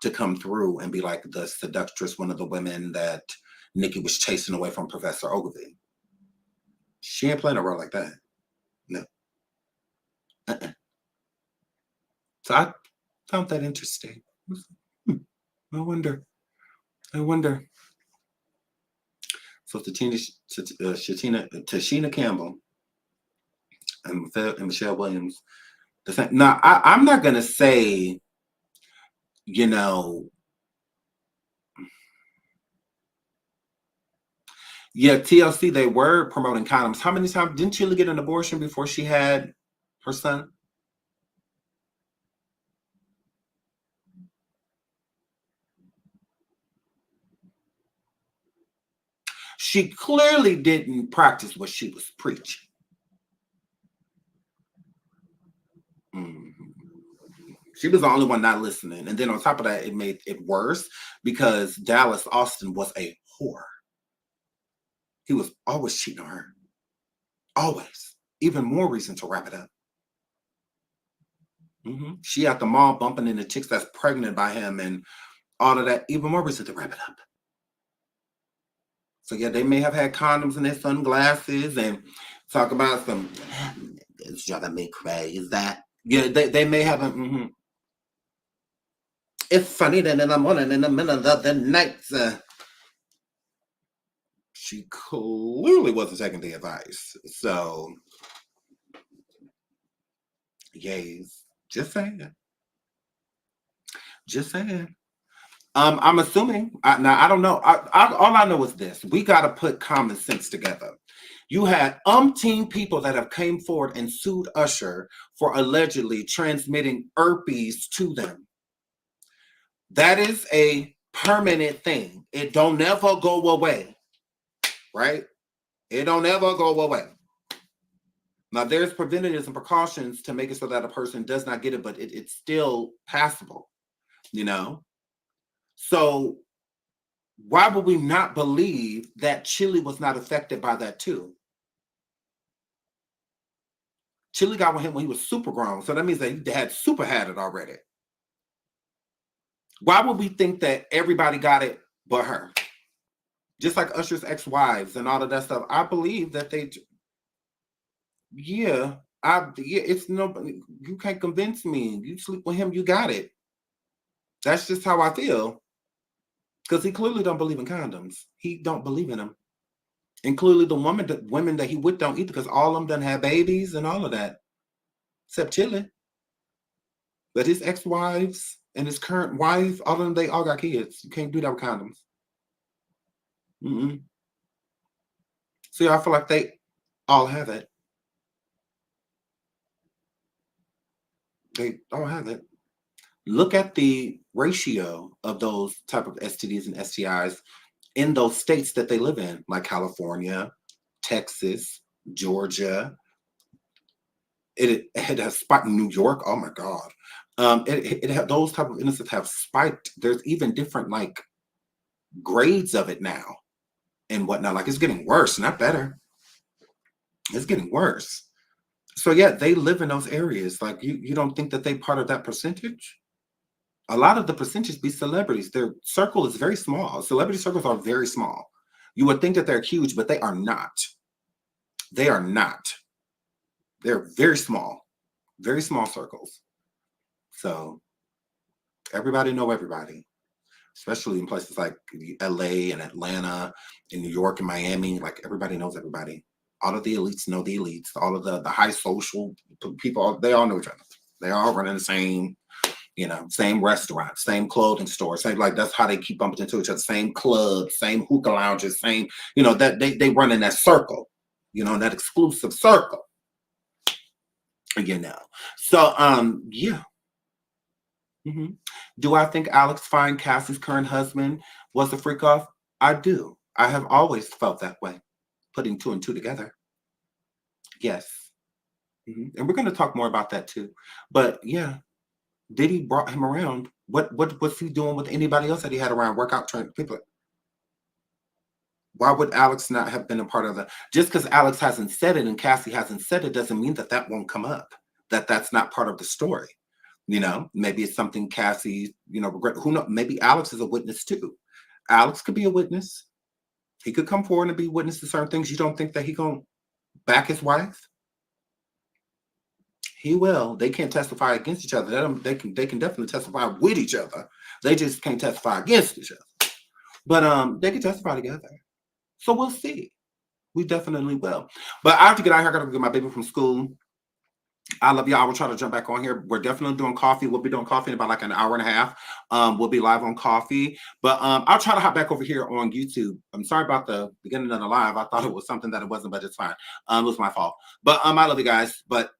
To come through and be like the seductress, one of the women that Nikki was chasing away from Professor Ogilvy. She ain't playing a role like that. No. So I found that interesting. I wonder. So Tashina Campbell and Michelle Williams. Now, I'm not going to say, yeah, TLC, they were promoting condoms. How many times didn't Chili get an abortion before she had her son? She clearly didn't practice what she was preaching. She was the only one not listening. And then on top of that, it made it worse because Dallas Austin was a whore. He was always cheating on her. Always. Even more reason to wrap it up. She at the mall bumping into chicks that's pregnant by him and all of that. Even more reason to wrap it up. So yeah, they may have had condoms in their sunglasses and talk about some, it's driving me crazy. That, yeah, they may have a, it's funny that in the morning, in the middle of the night, she clearly wasn't taking the advice. So, yes, just saying. I'm assuming, now I don't know. All I know is this. We got to put common sense together. You had umpteen people that have came forward and sued Usher for allegedly transmitting herpes to them. That is a permanent thing. It don't never go away, right? It don't ever go away. Now, there's preventatives and precautions to make it so that a person does not get it, but it's still passable, So why would we not believe that Chili was not affected by that too? Chili got with him when he was super grown, so that means that he had it already. Why would we think that everybody got it but her? Just like Usher's ex-wives and all of that stuff. I believe that Yeah, it's nobody. You can't convince me. You sleep with him, you got it. That's just how I feel. Because he clearly don't believe in condoms. He don't believe in them. And clearly the women that he with don't either, because all of them done have babies and all of that. Except Chili. But his ex-wives and his current wife, all of them, they all got kids. You can't do that with condoms. So I feel like they all have it. They all have it. Look at the ratio of those type of STDs and STIs in those states that they live in, like California, Texas, Georgia. It has spiked. New York. Oh my God. It had those type of illnesses have spiked. There's even different like grades of it now and whatnot. Like it's getting worse, not better. It's getting worse. So yeah, they live in those areas. Like you don't think that they part of that percentage? A lot of the percentage be celebrities. Their circle is very small. Celebrity circles are very small. You would think that they're huge, but they are not. They are not. They're very small circles. So everybody know everybody, especially in places like LA and Atlanta and New York and Miami. Like everybody knows everybody. All of the elites know the elites. All of the high social people, they all know each other. They all run in the same, same restaurant, same clothing store. Same, like that's how they keep bumping into each other. Same clubs, same hookah lounges, same, that they run in that circle, that exclusive circle. So yeah. Do I think Alex Fine, Cassie's current husband, was a freak off? I do. I have always felt that way, putting two and two together. Yes. And we're going to talk more about that too. But yeah, Diddy brought him around. What was he doing with anybody else that he had around? Workout trained people. Why would Alex not have been a part of that? Just because Alex hasn't said it and Cassie hasn't said it doesn't mean that won't come up. That's not part of the story. Maybe it's something Cassie, regret. Who knows? Maybe Alex is a witness too. Alex could be a witness. He could come forward and be witness to certain things. You don't think that he gonna back his wife? He will. They can't testify against each other. They can definitely testify with each other. They just can't testify against each other. But they can testify together. So we'll see. We definitely will. But I have to get out here. I gotta get my baby from school. I love y'all. I will try to jump back on here. We're definitely doing coffee. We'll be doing coffee in about like an hour and a half. We'll be live on coffee. But I'll try to hop back over here on YouTube. I'm sorry about the beginning of the live. I thought it was something that it wasn't, but it's fine. It was my fault. But I love you guys. But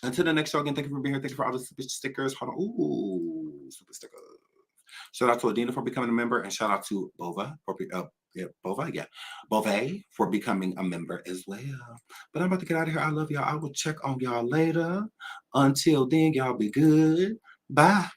until the next show, again, thank you for being here. Thank you for all the super stickers. Hold on. Ooh, super stickers. Shout out to Adina for becoming a member, and shout out to Bova for Bove for becoming a member as well. But I'm about to get out of here. I love y'all. I will check on y'all later. Until then, y'all be good. Bye.